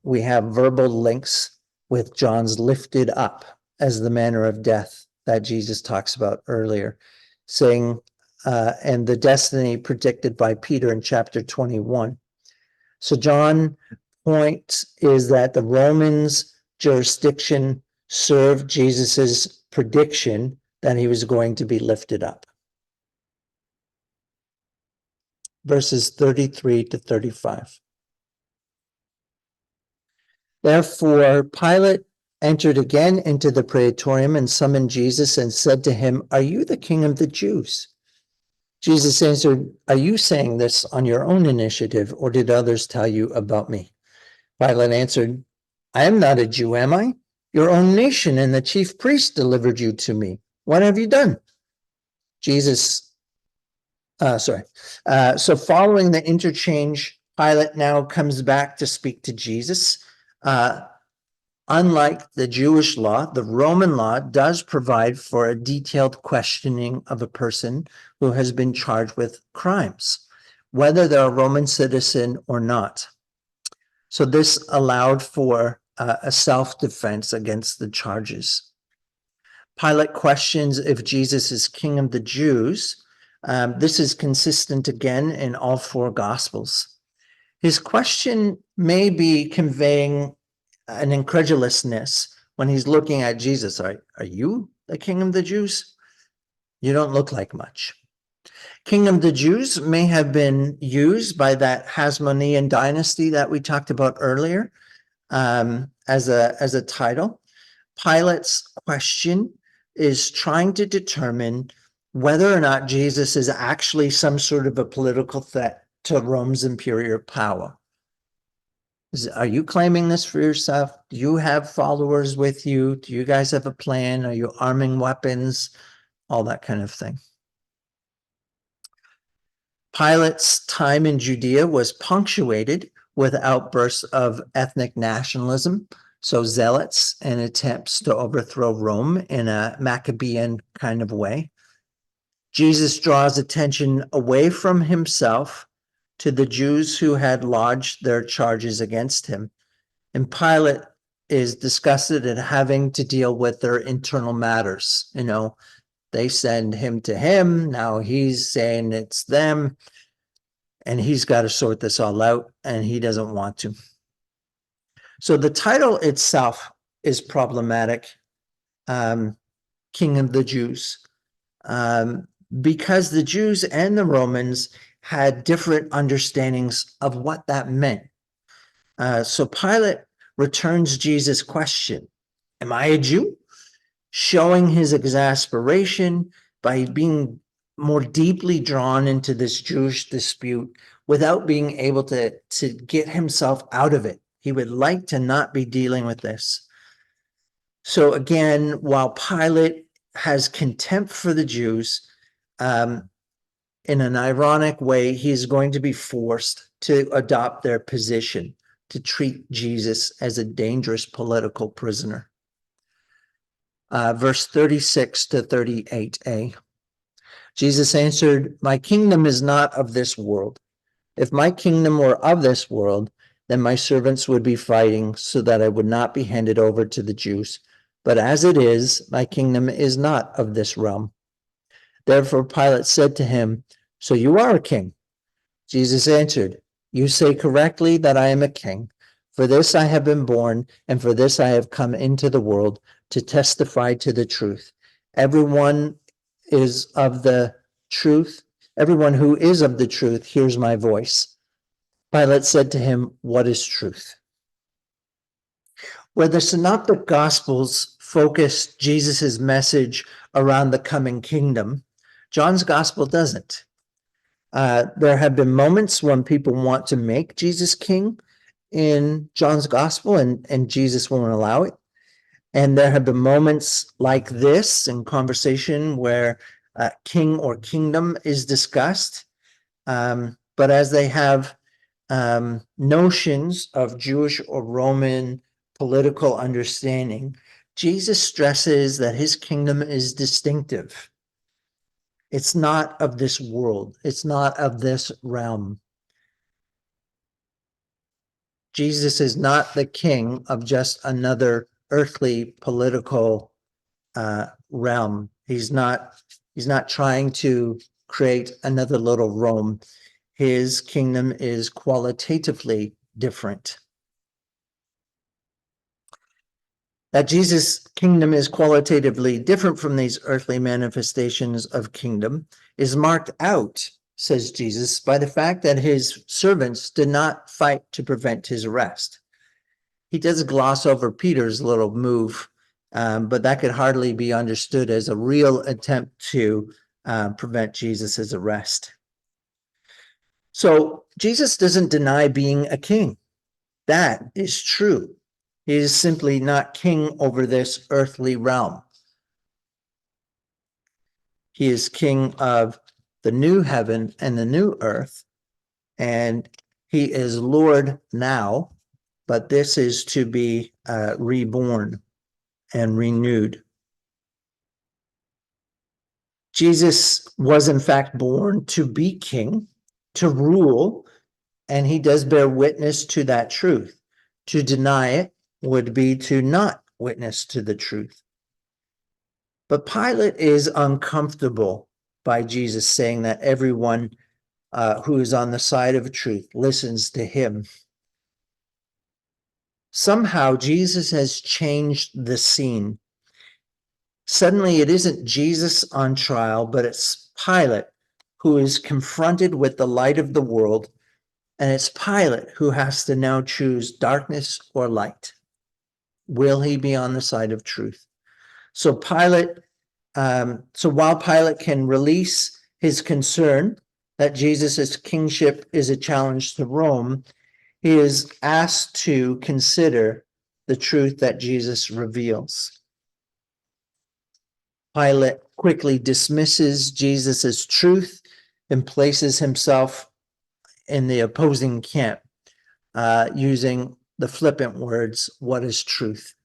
we have verbal links with John's lifted up as the manner of death that Jesus talks about earlier, saying, and the destiny predicted by Peter in chapter 21. So John's point is that the Romans' jurisdiction served Jesus's prediction that he was going to be lifted up. Verses 33 to 35. Therefore, Pilate entered again into the praetorium and summoned Jesus and said to him, "Are you the king of the Jews?" Jesus answered, "Are you saying this on your own initiative, or did others tell you about me?" Pilate answered, "I am not a Jew, am I? Your own nation and the chief priests delivered you to me. What have you done?" So following the interchange, Pilate now comes back to speak to Jesus. Unlike the Jewish law, the Roman law does provide for a detailed questioning of a person who has been charged with crimes, whether they're a Roman citizen or not. So this allowed for a self-defense against the charges. Pilate questions if Jesus is king of the Jews. This is consistent again in all four Gospels. His question may be conveying an incredulousness when he's looking at Jesus. Are you the king of the Jews? You don't look like much. King of the Jews may have been used by that Hasmonean dynasty that we talked about earlier as a title. Pilate's question is trying to determine whether or not Jesus is actually some sort of a political threat to Rome's imperial power. Are you claiming this for yourself? Do you have followers with you? Do you guys have a plan? Are you arming weapons? All that kind of thing. Pilate's time in Judea was punctuated with outbursts of ethnic nationalism, so zealots and attempts to overthrow Rome in a Maccabean kind of way. Jesus draws attention away from himself to the Jews who had lodged their charges against him. And Pilate is disgusted at having to deal with their internal matters. They send him to him. Now he's saying it's them, and he's got to sort this all out, and he doesn't want to. So the title itself is problematic, King of the Jews, because the Jews and the Romans had different understandings of what that meant. So Pilate returns Jesus' question, "Am I a Jew?" showing his exasperation by being more deeply drawn into this Jewish dispute without being able to get himself out of it. He would like to not be dealing with this. So again, while Pilate has contempt for the Jews, in an ironic way, he is going to be forced to adopt their position, to treat Jesus as a dangerous political prisoner. Verse 36 to 38a. Jesus answered, "My kingdom is not of this world. If my kingdom were of this world, then my servants would be fighting so that I would not be handed over to the Jews. But as it is, my kingdom is not of this realm." Therefore Pilate said to him, "So you are a king?" Jesus answered, "You say correctly that I am a king. For this I have been born, and for this I have come into the world, to testify to the truth. Everyone is of the truth. Everyone who is of the truth hears my voice." Pilate said to him, "What is truth?" Where the Synoptic Gospels focus Jesus' message around the coming kingdom, John's Gospel doesn't. There have been moments when people want to make Jesus king in John's Gospel, and Jesus won't allow it. And there have been moments like this in conversation where king or kingdom is discussed. But as they have notions of Jewish or Roman political understanding, Jesus stresses that his kingdom is distinctive. It's not of this world. It's not of this realm. Jesus is not the king of just another earthly political realm. He's not trying to create another little Rome. His kingdom is qualitatively different. That Jesus' kingdom is qualitatively different from these earthly manifestations of kingdom is marked out, says Jesus, by the fact that his servants did not fight to prevent his arrest. He does gloss over Peter's little move, but that could hardly be understood as a real attempt to prevent Jesus's arrest. So Jesus doesn't deny being a king. That is true. He is simply not king over this earthly realm. He is king of the new heaven and the new earth, and he is Lord now, but this is to be reborn and renewed. Jesus was in fact born to be king, to rule, and he does bear witness to that truth. To deny it would be to not witness to the truth. But Pilate is uncomfortable by Jesus saying that everyone who is on the side of truth listens to him. Somehow Jesus has changed the scene. Suddenly it isn't Jesus on trial, but it's Pilate who is confronted with the light of the world, and it's Pilate who has to now choose darkness or light. Will he be on the side of truth? So while Pilate can release his concern that Jesus' kingship is a challenge to Rome, he is asked to consider the truth that Jesus reveals. Pilate quickly dismisses Jesus' truth and places himself in the opposing camp, using the flippant words, "What is truth?"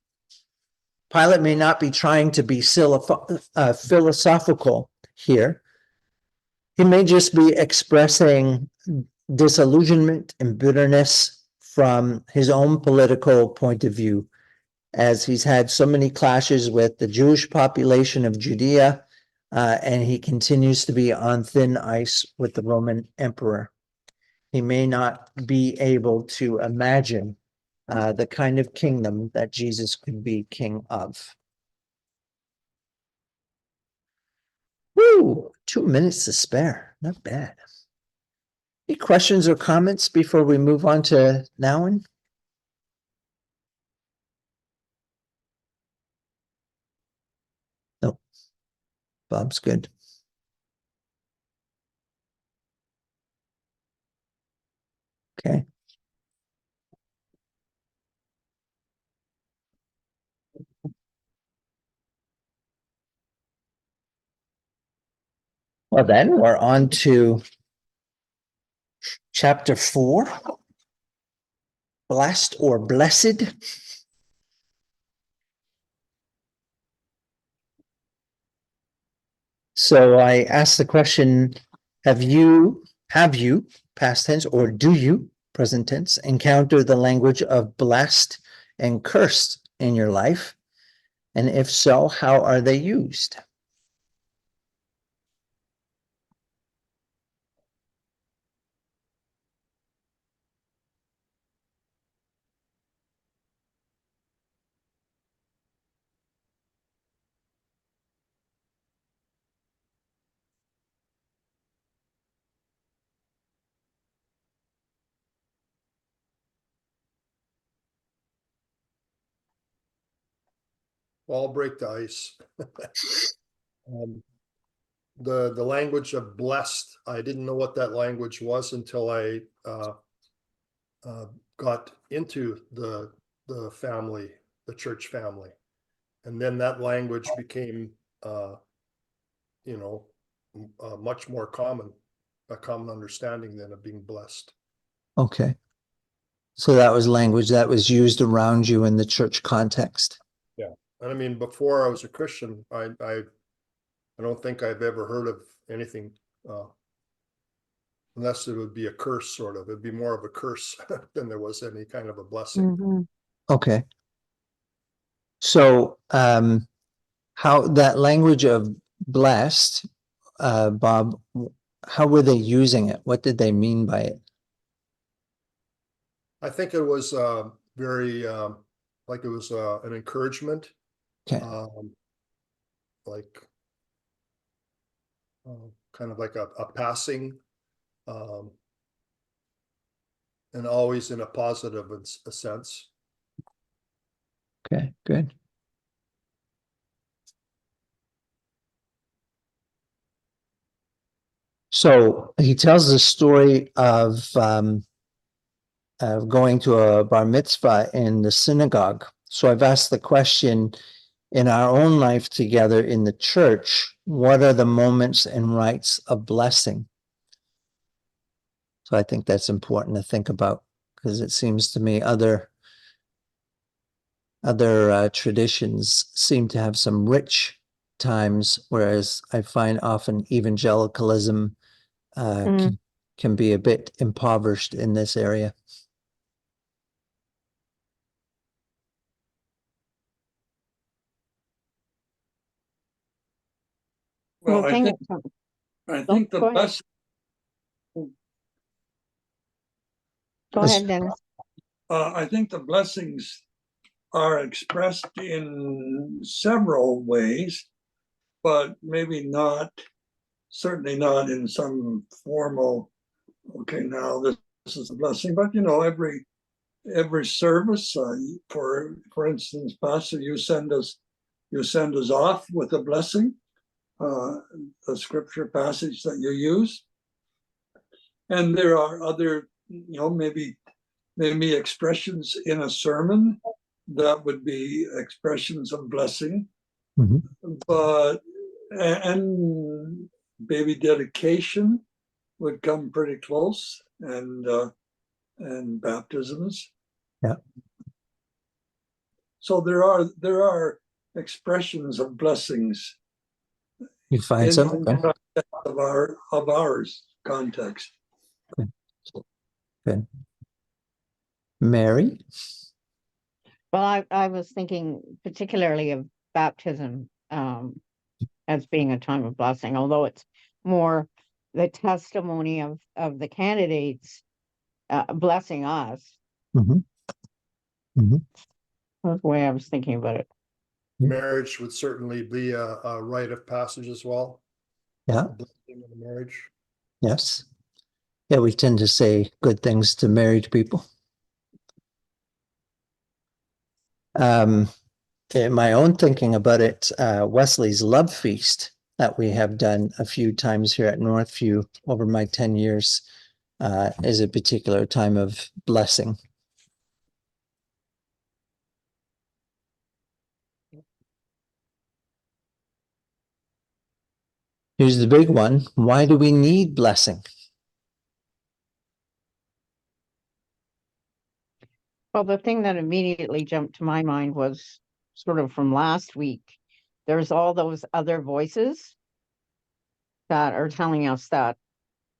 Pilate may not be trying to be philosophical here. He may just be expressing disillusionment and bitterness from his own political point of view, as he's had so many clashes with the Jewish population of Judea, and he continues to be on thin ice with the Roman emperor. He may not be able to imagine the kind of kingdom that Jesus could be king of. Woo! 2 minutes to spare. Not bad. Any questions or comments before we move on to Noun? No. Bob's good. Okay. Well, then we're on to chapter 4. Blessed or blessed. So I asked the question, have you, past tense, or do you, present tense, encounter the language of blessed and cursed in your life? And if so, how are they used? Well, I'll break the ice. The language of blessed, I didn't know what that language was until I got into the family, the church family. And then that language became, much more common, a common understanding than of being blessed. Okay. So that was language that was used around you in the church context. Yeah. And I mean, before I was a Christian, I don't think I've ever heard of anything, unless it would be a curse, sort of. It'd be more of a curse than there was any kind of a blessing. Mm-hmm. Okay. So how that language of blessed, Bob, how were they using it? What did they mean by it? I think it was very like it was an encouragement, Okay. like kind of like a passing, and always in a positive a sense. Okay, good. So he tells the story of going to a bar mitzvah in the synagogue. So I've asked the question, in our own life together in the church, what are the moments and rites of blessing? So I think that's important to think about, because it seems to me other traditions seem to have some rich times, whereas I find often evangelicalism can be a bit impoverished in this area. Well, I think the go ahead. best. Go ahead, Dennis. I think the blessings are expressed in several ways, but maybe not, certainly not in some formal, okay, now this is a blessing, but every service, for instance, Pastor, you send us off with a blessing, the scripture passage that you use. And there are other, maybe expressions in a sermon that would be expressions of blessing. Mhm. But and baby dedication would come pretty close, and baptisms. Yeah. So there are expressions of blessings You find in some? the context of ours context. Good. Mary? Well, I was thinking particularly of baptism as being a time of blessing, although it's more the testimony of the candidates blessing us. Mhm. Mhm. That's the way I was thinking about it. Marriage would certainly be a rite of passage as well. Yeah, A blessing of the marriage. yes. Yeah, we tend to say good things to married people. In my own thinking about it, Wesley's Love Feast that we have done a few times here at Northview over my 10 years is a particular time of blessing. Here's the big one. Why do we need blessing? Well, the thing that immediately jumped to my mind was sort of from last week. There's all those other voices that are telling us that,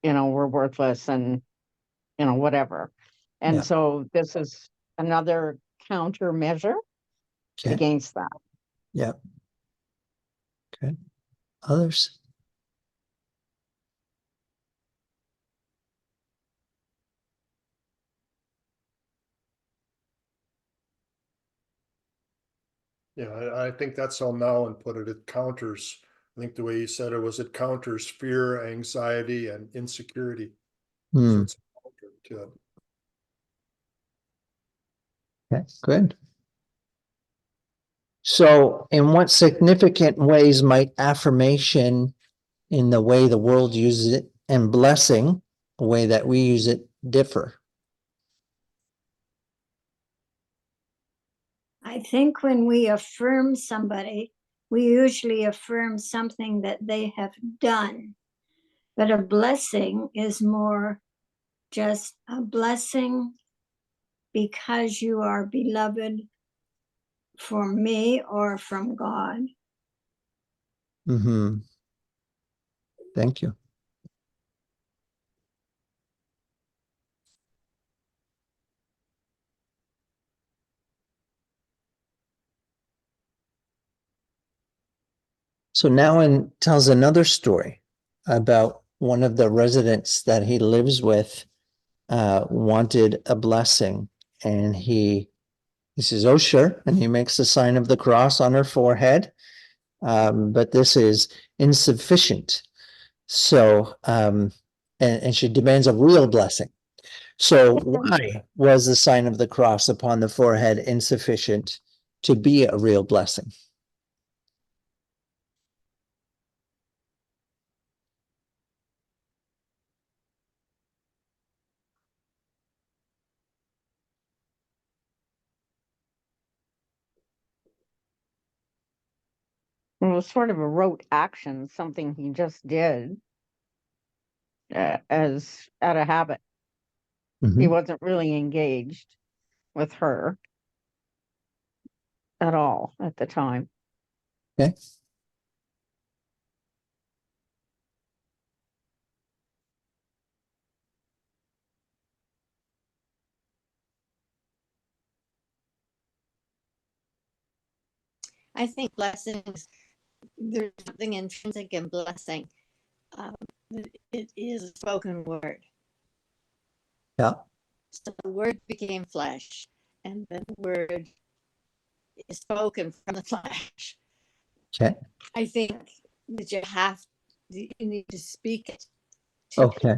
we're worthless and, whatever. And Yeah. so this is another countermeasure Okay. against that. Yeah. Okay. Others? Yeah, I think that's how Nolan put it. It counters, I think the way he said it was, it counters fear, anxiety, and insecurity. So Hmm. it's a counter to it. Okay, good. So, in what significant ways might affirmation in the way the world uses it and blessing, the way that we use it, differ? I think when we affirm somebody, we usually affirm something that they have done. But a blessing is more just a blessing because you are beloved from me or from God. Mm-hmm. Thank you. So Nolan tells another story about one of the residents that he lives with wanted a blessing, and he says, "Oh, sure," and he makes the sign of the cross on her forehead, but this is insufficient. So, and she demands a real blessing. So, why was the sign of the cross upon the forehead insufficient to be a real blessing? It was sort of a rote action, something he just did as out of habit. Mhm. He wasn't really engaged with her at all at the time. Okay. I think blessings, there's something intrinsic in blessing. It is a spoken word. Yeah. So the word became flesh, and the word is spoken from the flesh. Okay. I think that you need to speak it. Okay.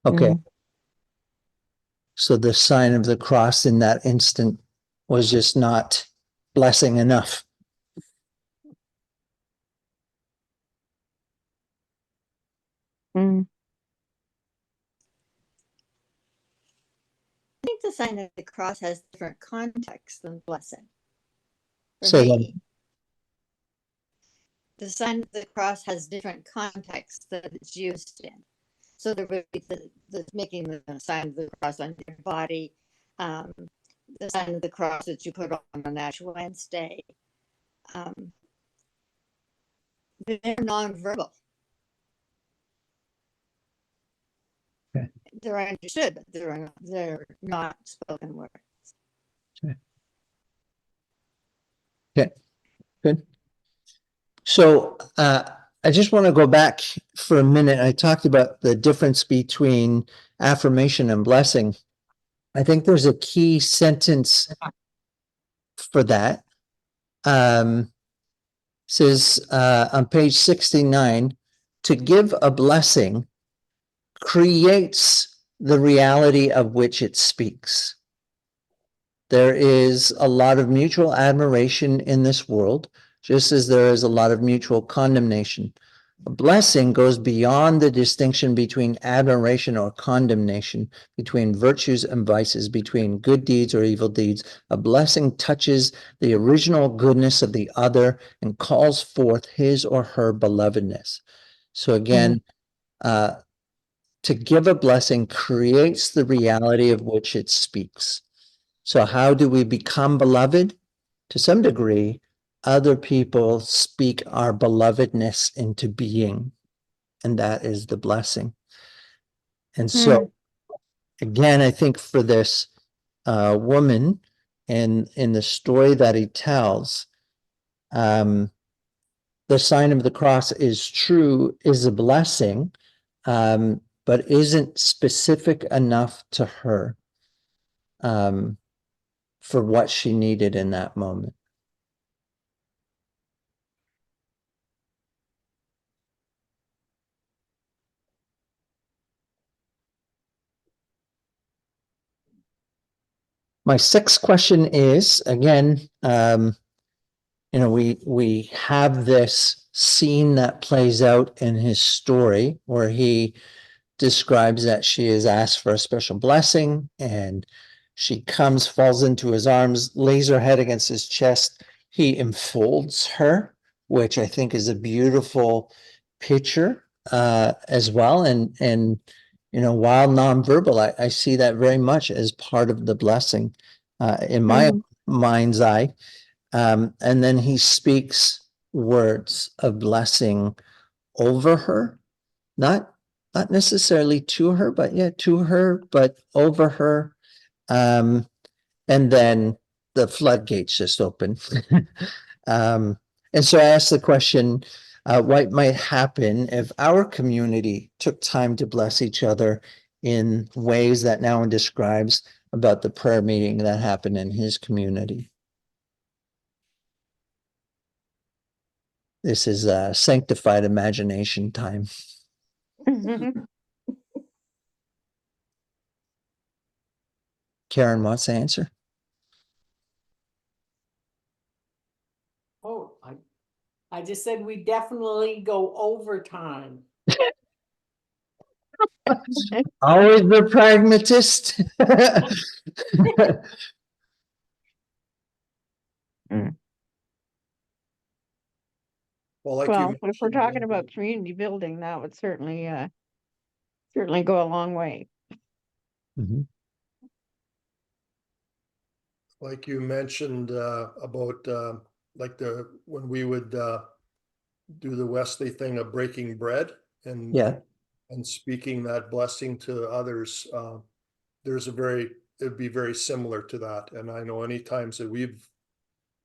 Okay. Mm. So the sign of the cross in that instant was just not blessing enough. Mm. I think the sign of the cross has different context than blessing. For So me, then, the sign of the cross has different contexts that it's used in. So there would be the making the sign of the cross on your body, the sign of the cross that you put on Ash Wednesday. They're nonverbal. Okay. they're understood, but they're not spoken words. Okay, good. So I just want to go back for a minute. I talked about the difference between affirmation and blessing. I think there's a key sentence for that. Says on page 69, to give a blessing creates the reality of which it speaks. There is a lot of mutual admiration in this world, just as there is a lot of mutual condemnation. A blessing goes beyond the distinction between admiration or condemnation, between virtues and vices, between good deeds or evil deeds. A blessing touches the original goodness of the other and calls forth his or her belovedness. So again, to give a blessing creates the reality of which it speaks. So how do we become beloved? To some degree, other people speak our belovedness into being, and that is the blessing. And so, again, I think for this woman, and in the story that he tells, the sign of the cross is true, is a blessing, but isn't specific enough to her for what she needed in that moment. My sixth question is, again, we have this scene that plays out in his story where he describes that she is asked for a special blessing and she comes, falls into his arms, lays her head against his chest. He enfolds her, which I think is a beautiful picture as well. And while nonverbal, I see that very much as part of the blessing in my mind's eye. And then he speaks words of blessing over her, not necessarily to her, but to her, but over her. And then the floodgates just open. And so I asked the question, what might happen if our community took time to bless each other in ways that Nowen describes about the prayer meeting that happened in his community? This is sanctified imagination time. Karen wants to answer. Oh, I just said we definitely go overtime. Always the pragmatist. Well, like Well, you if we're mentioned, talking about community building, that would certainly go a long way. Mhm. like you mentioned about like when we would do the Wesley thing of breaking bread and Yeah. speaking that blessing to others, it'd be very similar to that. And I know any times that we've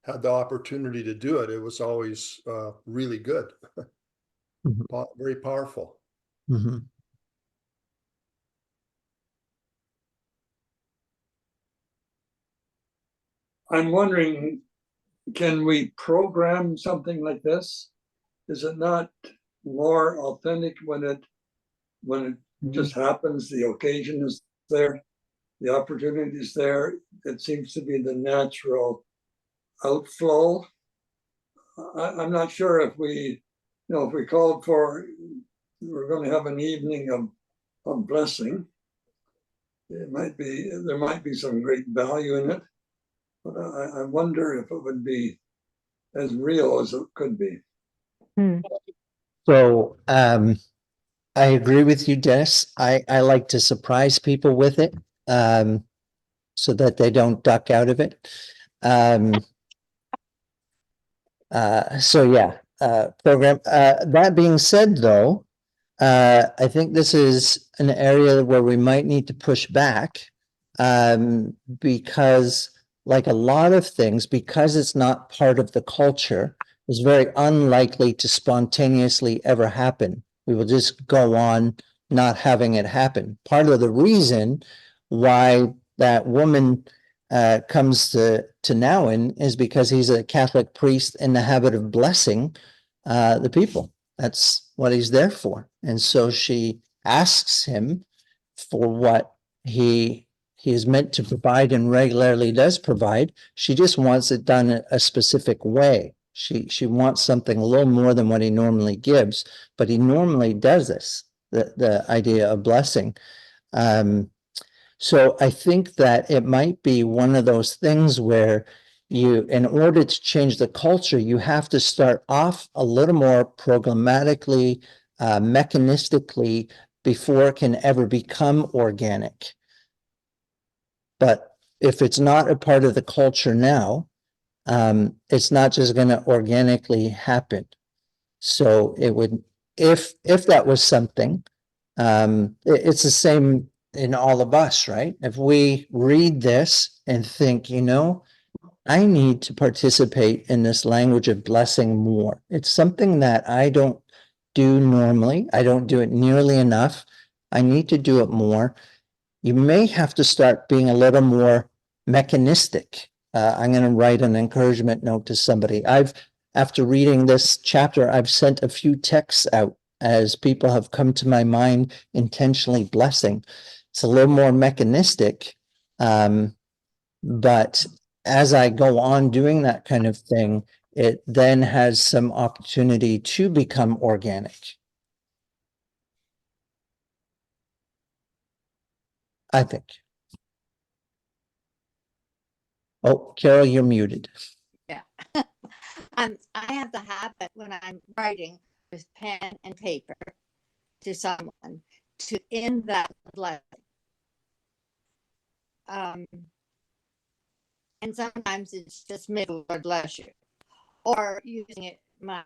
had the opportunity to do it, it was always really good, very powerful. Mhm. I'm wondering, can we program something like this? Is it not more authentic when it just happens, the occasion is there, the opportunity is there? It seems to be the natural outflow. I'm not sure if if we called for, we're going to have an evening of blessing. There might be some great value in it, but I wonder if it would be as real as it could be. So I agree with you, Dennis. I like to surprise people with it so that they don't duck out of it. So yeah, program. That being said, though, I think this is an area where we might need to push back. Because like a lot of things, because it's not part of the culture, it's very unlikely to spontaneously ever happen. We will just go on not having it happen. Part of the reason why that woman comes to Nowen is because he's a Catholic priest in the habit of blessing the people. That's what he's there for. And so she asks him for what he is meant to provide and regularly does provide. She just wants it done a specific way. She wants something a little more than what he normally gives, but he normally does this, the idea of blessing. So I think that it might be one of those things where you, in order to change the culture, you have to start off a little more programmatically, mechanistically, before it can ever become organic. But if it's not a part of the culture now, it's not just going to organically happen. So it would, if that was something, it's the same in all of us, right? If we read this and think, you know, I need to participate in this language of blessing more. It's something that I don't do normally. I don't do it nearly enough. I need to do it more. You may have to start being a little more mechanistic. I'm going to write an encouragement note to somebody. After reading this chapter, I've sent a few texts out as people have come to my mind intentionally blessing. It's a little more mechanistic, but as I go on doing that kind of thing, it then has some opportunity to become organic. I think. Oh, Carol, you're muted. I have the habit when I'm writing with pen and paper to someone to end that blessing. And sometimes it's just may the Lord bless you, or using it my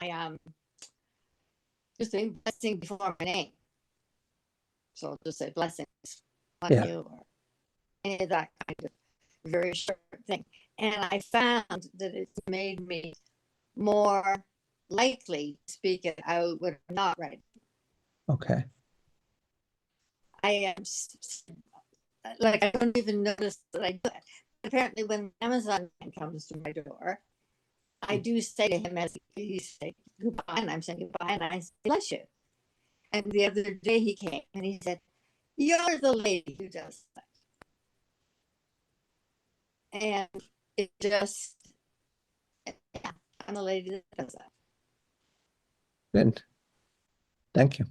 just doing blessing before my name. So I'll just say blessings on you, or any of that kind of very short thing. And I found that it's made me more likely to speak it out when I'm not writing. Okay. I am like, I don't even notice that I do it. Apparently, when Amazon man comes to my door, I do say to him as he say goodbye, and I'm saying goodbye, and I say bless you. And the other day he came and he said, "You're the lady who does that," and it just, yeah, I'm the lady that does that. Good. Thank you.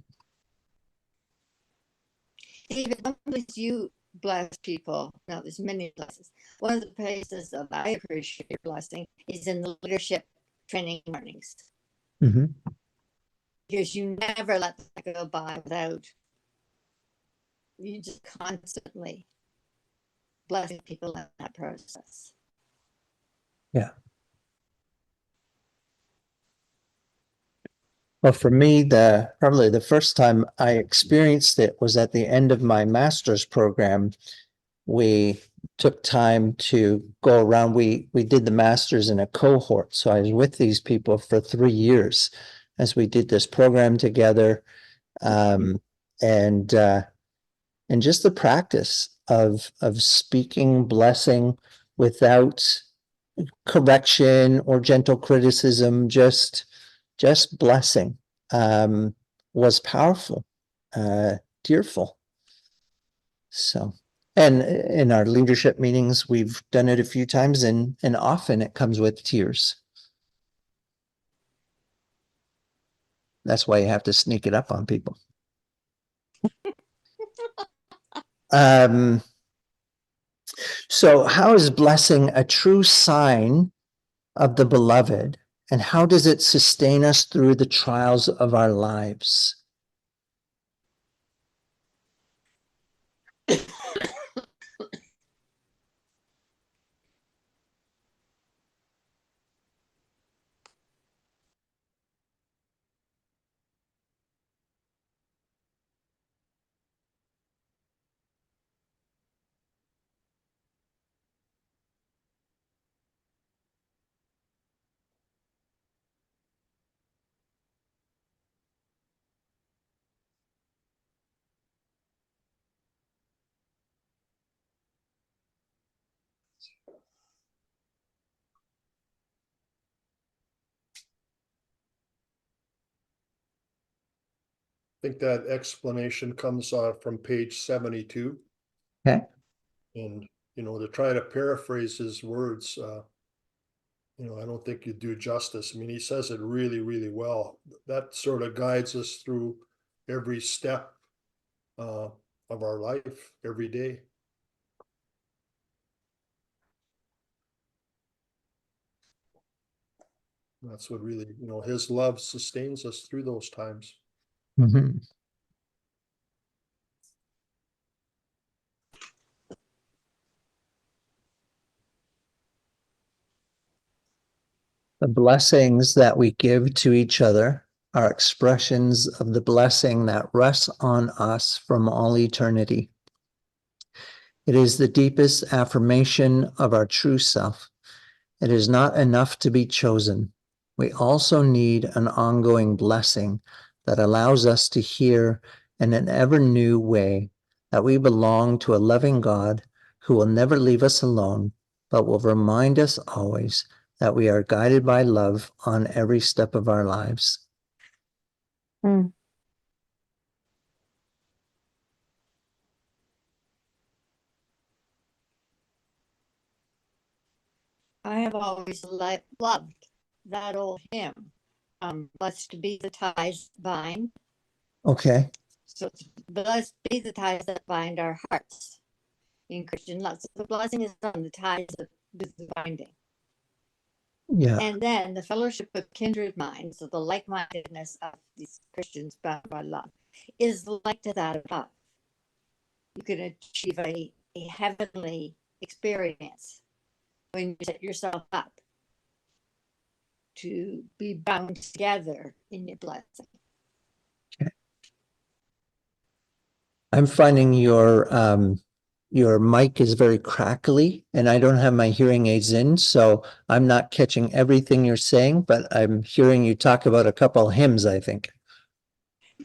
Even one place you bless people, now there's many blessings. One of the places that I appreciate your blessing is in the leadership training mornings. Mhm. Because you never let that go by without you just constantly blessing people in that process. Yeah. Well, for me, probably the first time I experienced it was at the end of my master's program. We took time to go around. We did the master's in a cohort. So I was with these people for 3 years as we did this program together. And just the practice of speaking blessing without correction or gentle criticism, just blessing, was powerful, tearful. So, and in our leadership meetings, we've done it a few times, and often it comes with tears. That's why you have to sneak it up on people. So how is blessing a true sign of the beloved, and how does it sustain us through the trials of our lives? I think that explanation comes from page 72. Okay. And, to try to paraphrase his words, I don't think you do justice. I mean, he says it really, really well. That sort of guides us through every step of our life, every day. That's what really, his love sustains us through those times. Mhm. The blessings that we give to each other are expressions of the blessing that rests on us from all eternity. It is the deepest affirmation of our true self. It is not enough to be chosen. We also need an ongoing blessing that allows us to hear in an ever new way that we belong to a loving God who will never leave us alone, but will remind us always that we are guided by love on every step of our lives. I have always loved that old hymn. Blessed be the ties that bind. Okay. So blessed be the ties that bind our hearts in Christian love. So the blessing is on the ties of the binding. Yeah. And then the fellowship of kindred minds, so the like-mindedness of these Christians bound by love, is like to that of love. You can achieve a heavenly experience when you set yourself up to be bound together in your blessing. I'm finding your mic is very crackly and I don't have my hearing aids in, so I'm not catching everything you're saying, but I'm hearing you talk about a couple hymns, I think.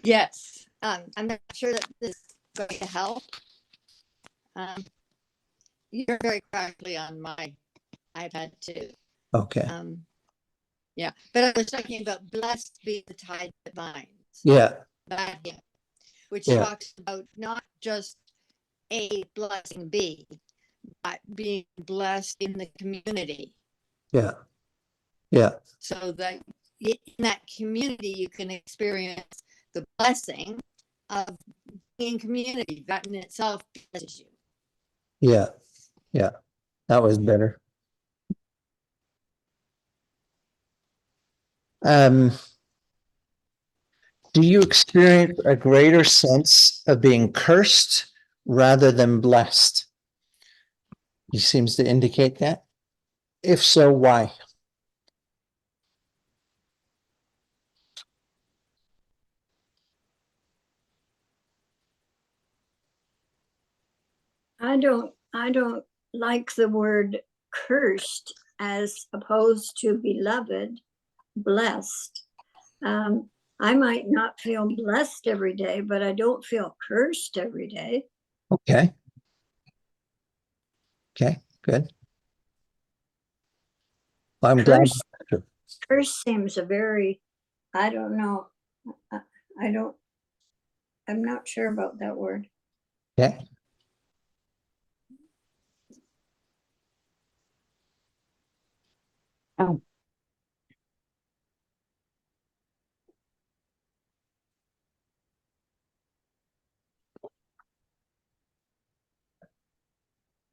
Yes, I'm not sure that this is going to help. You're very crackly on my iPad too. Okay. Yeah, but I was talking about blessed be the tie that binds. Yeah. That hymn, which Yeah. talks about not just a blessing be, but being blessed in the community. Yeah. Yeah. So that in that community you can experience the blessing of being community. That in itself blesses you. Yeah. Yeah. That was better. Do you experience a greater sense of being cursed rather than blessed? He seems to indicate that. If so, why? I don't like the word cursed as opposed to beloved, blessed. I might not feel blessed every day, but I don't feel cursed every day. Okay. Okay, good. Well, I'm glad. Curse seems a very, I don't know. I'm not sure about that word. Okay. Oh,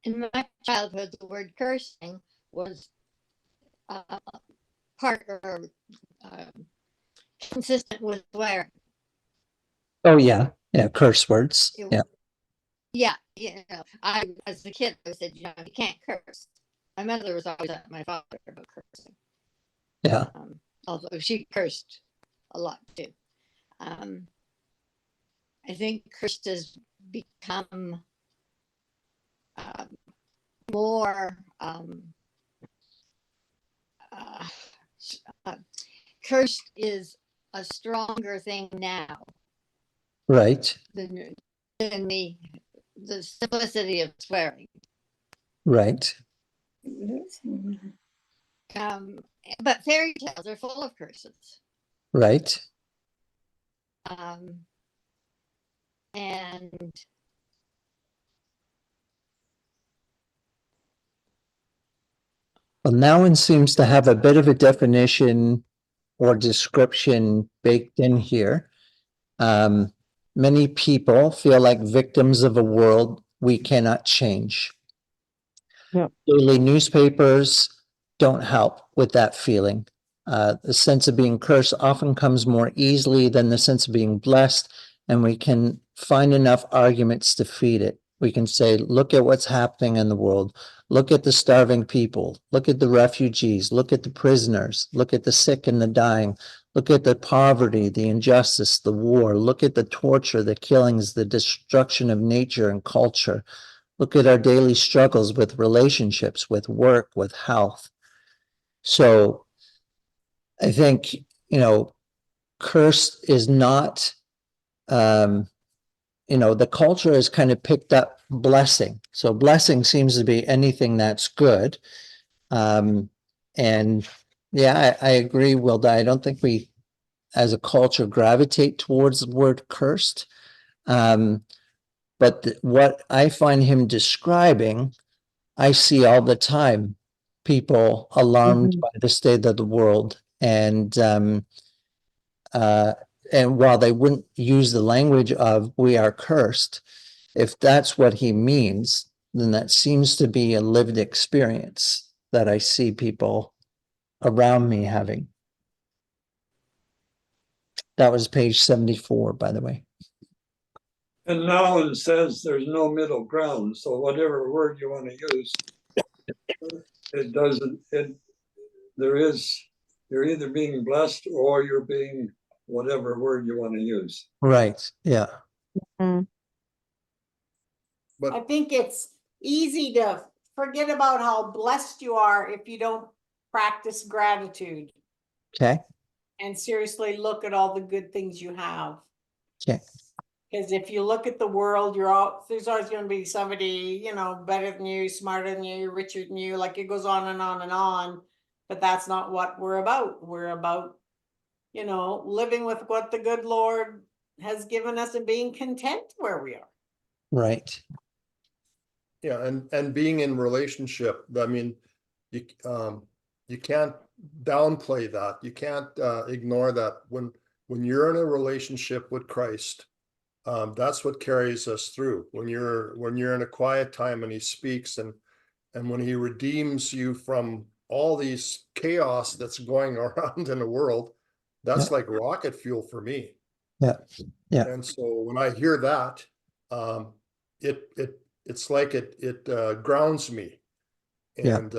In my childhood, the word cursing was part or consistent with swearing. Oh, yeah. Yeah, curse words. Yeah. Yeah, I as a kid I said, you can't curse. My mother was always at my father about cursing. Yeah. Although she cursed a lot too. I think cursed has become more cursed is a stronger thing now Right. than the simplicity of swearing. Right. Um, but fairy tales are full of curses. Right. Um, and Well, now one seems to have a bit of a definition or description baked in here. Many people feel like victims of a world we cannot change. Yep. Daily newspapers don't help with that feeling. The sense of being cursed often comes more easily than the sense of being blessed, and we can find enough arguments to feed it. We can say, look at what's happening in the world. Look at the starving people. Look at the refugees. Look at the prisoners. Look at the sick and the dying. Look at the poverty, the injustice, the war. Look at the torture, the killings, the destruction of nature and culture. Look at our daily struggles with relationships, with work, with health. So I think, cursed is not, the culture has kind of picked up blessing. So blessing seems to be anything that's good. And yeah, I agree, Wilda. I don't think we, as a culture, gravitate towards the word cursed. But what I find him describing, I see all the time. People alarmed Mhm. by the state of the world, and while they wouldn't use the language of "we are cursed," if that's what he means, then that seems to be a lived experience that I see people around me having. That was page 74, by the way. And Nolan says there's no middle ground, so whatever word you want to use, it doesn't, you're either being blessed or you're being whatever word you want to use. Right. Yeah. Mm. But I think it's easy to forget about how blessed you are if you don't practice gratitude Okay. and seriously look at all the good things you have. Okay. Because if you look at the world, there's always going to be somebody, better than you, smarter than you, richer than you, like it goes on and on and on. But that's not what we're about. We're about, living with what the good Lord has given us and being content where we are. Right. yeah, and being in relationship, I mean, you can't downplay that. You can't ignore that. When you're in a relationship with Christ, that's what carries us through. When you're in a quiet time and he speaks, and when he redeems you from all these chaos that's going around in the world, that's Yeah. like rocket fuel for me. Yeah. Yeah. And so when I hear that, it's like it grounds me. Yeah. And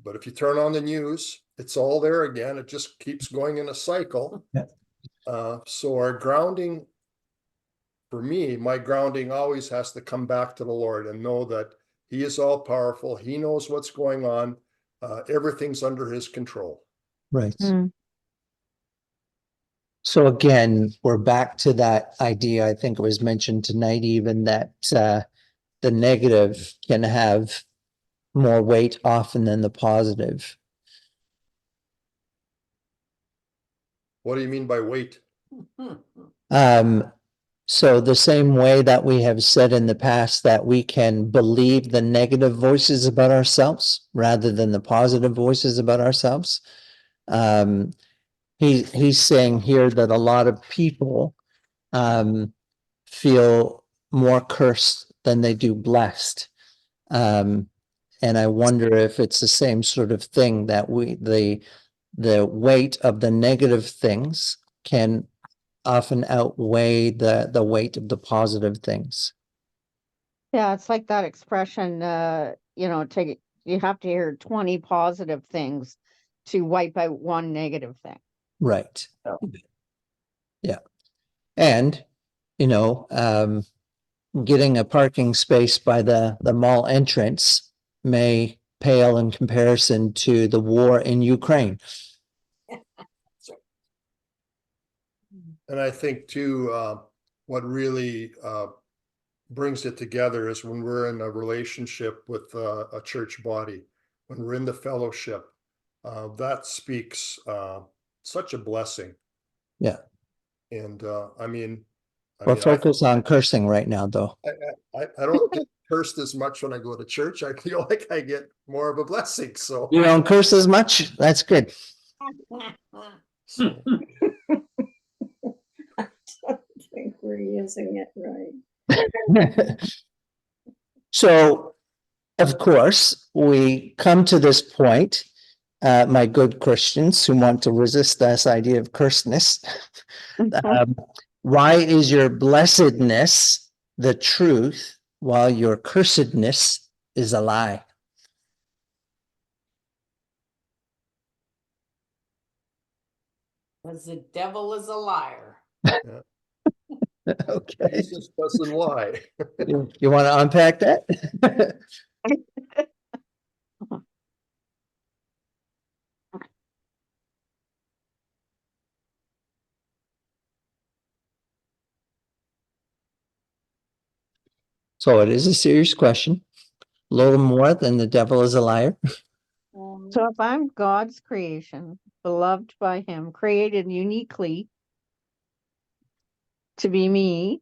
but if you turn on the news, it's all there again. It just keeps going in a cycle. Yeah. So our grounding, for me, my grounding always has to come back to the Lord and know that he is all powerful. He knows what's going on. Everything's under his control. Right. Mm. So again, we're back to that idea. I think it was mentioned tonight, even that the negative can have more weight often than the positive. What do you mean by weight? So the same way that we have said in the past that we can believe the negative voices about ourselves rather than the positive voices about ourselves. He's saying here that a lot of people feel more cursed than they do blessed. And I wonder if it's the same sort of thing that the weight of the negative things can often outweigh the weight of the positive things. Yeah, it's like that expression, you have to hear 20 positive things to wipe out one negative thing. Right. So. Yeah. And, getting a parking space by the mall entrance may pale in comparison to the war in Ukraine. And I think too, what really brings it together is when we're in a relationship with a church body. when we're in the fellowship, that speaks such a blessing. Yeah. And We're focused on cursing right now, though. I don't get cursed as much when I go to church. I feel like I get more of a blessing. So, You don't curse as much? That's good. so I don't think we're using it right. So, of course, we come to this point, my good Christians who want to resist this idea of cursedness. Why is your blessedness the truth while your cursedness is a lie? Because the devil is a liar. Okay. Jesus doesn't lie. You want to unpack that? So it is a serious question. A little more than the devil is a liar. So if I'm God's creation, beloved by him, created uniquely to be me,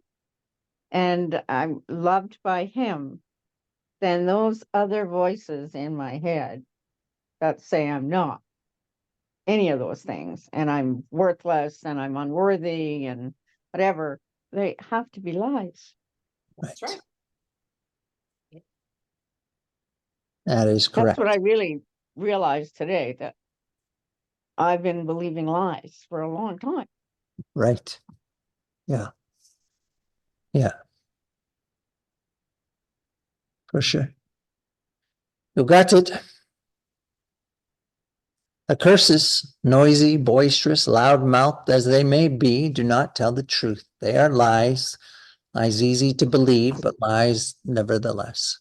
and I'm loved by him, then those other voices in my head that say I'm not any of those things, and I'm worthless and I'm unworthy and whatever, they have to be lies. That's right. That is That's correct. what I really realized today, that I've been believing lies for a long time. Right. Yeah. Yeah. For sure. You got it. The curses, noisy, boisterous, loud-mouthed as they may be, do not tell the truth. They are lies, lies easy to believe, but lies nevertheless.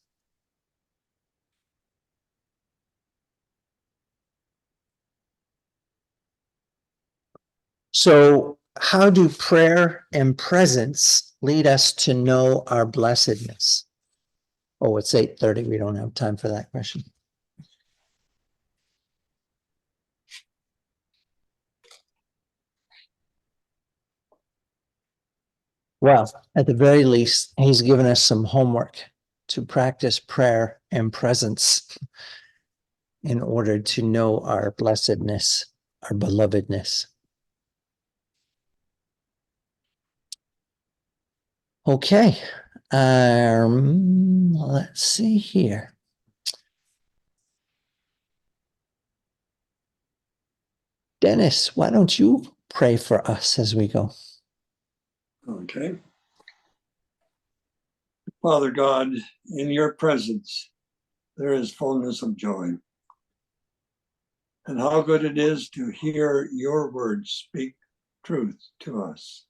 So, how do prayer and presence lead us to know our blessedness? Oh, it's 8:30. We don't have time for that question. Well, at the very least, he's given us some homework to practice prayer and presence in order to know our blessedness, our belovedness. Okay, let's see here. Dennis, why don't you pray for us as we go? Okay. Father God, in your presence, there is fullness of joy. And how good it is to hear your words speak truth to us.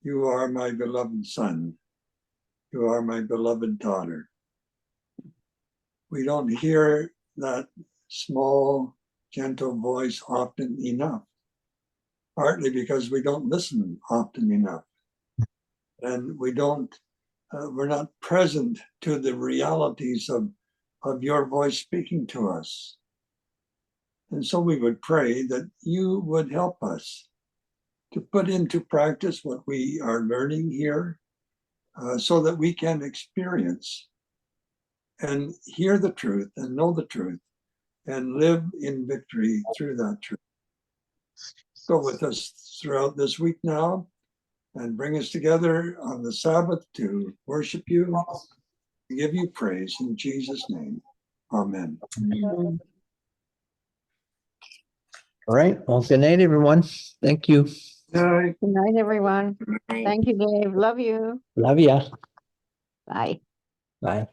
You are my beloved son. You are my beloved daughter. We don't hear that small, gentle voice often enough, partly because we don't listen often enough. And we're not present to the realities of your voice speaking to us. And so we would pray that you would help us to put into practice what we are learning here, so that we can experience and hear the truth and know the truth and live in victory through that truth. Go with us throughout this week now and bring us together on the Sabbath to worship you, to give you praise in Jesus' name. Amen. All right, well, good night, everyone. Thank you. Good night, everyone. Thank you, Dave. Love you. Love ya. Bye. Bye.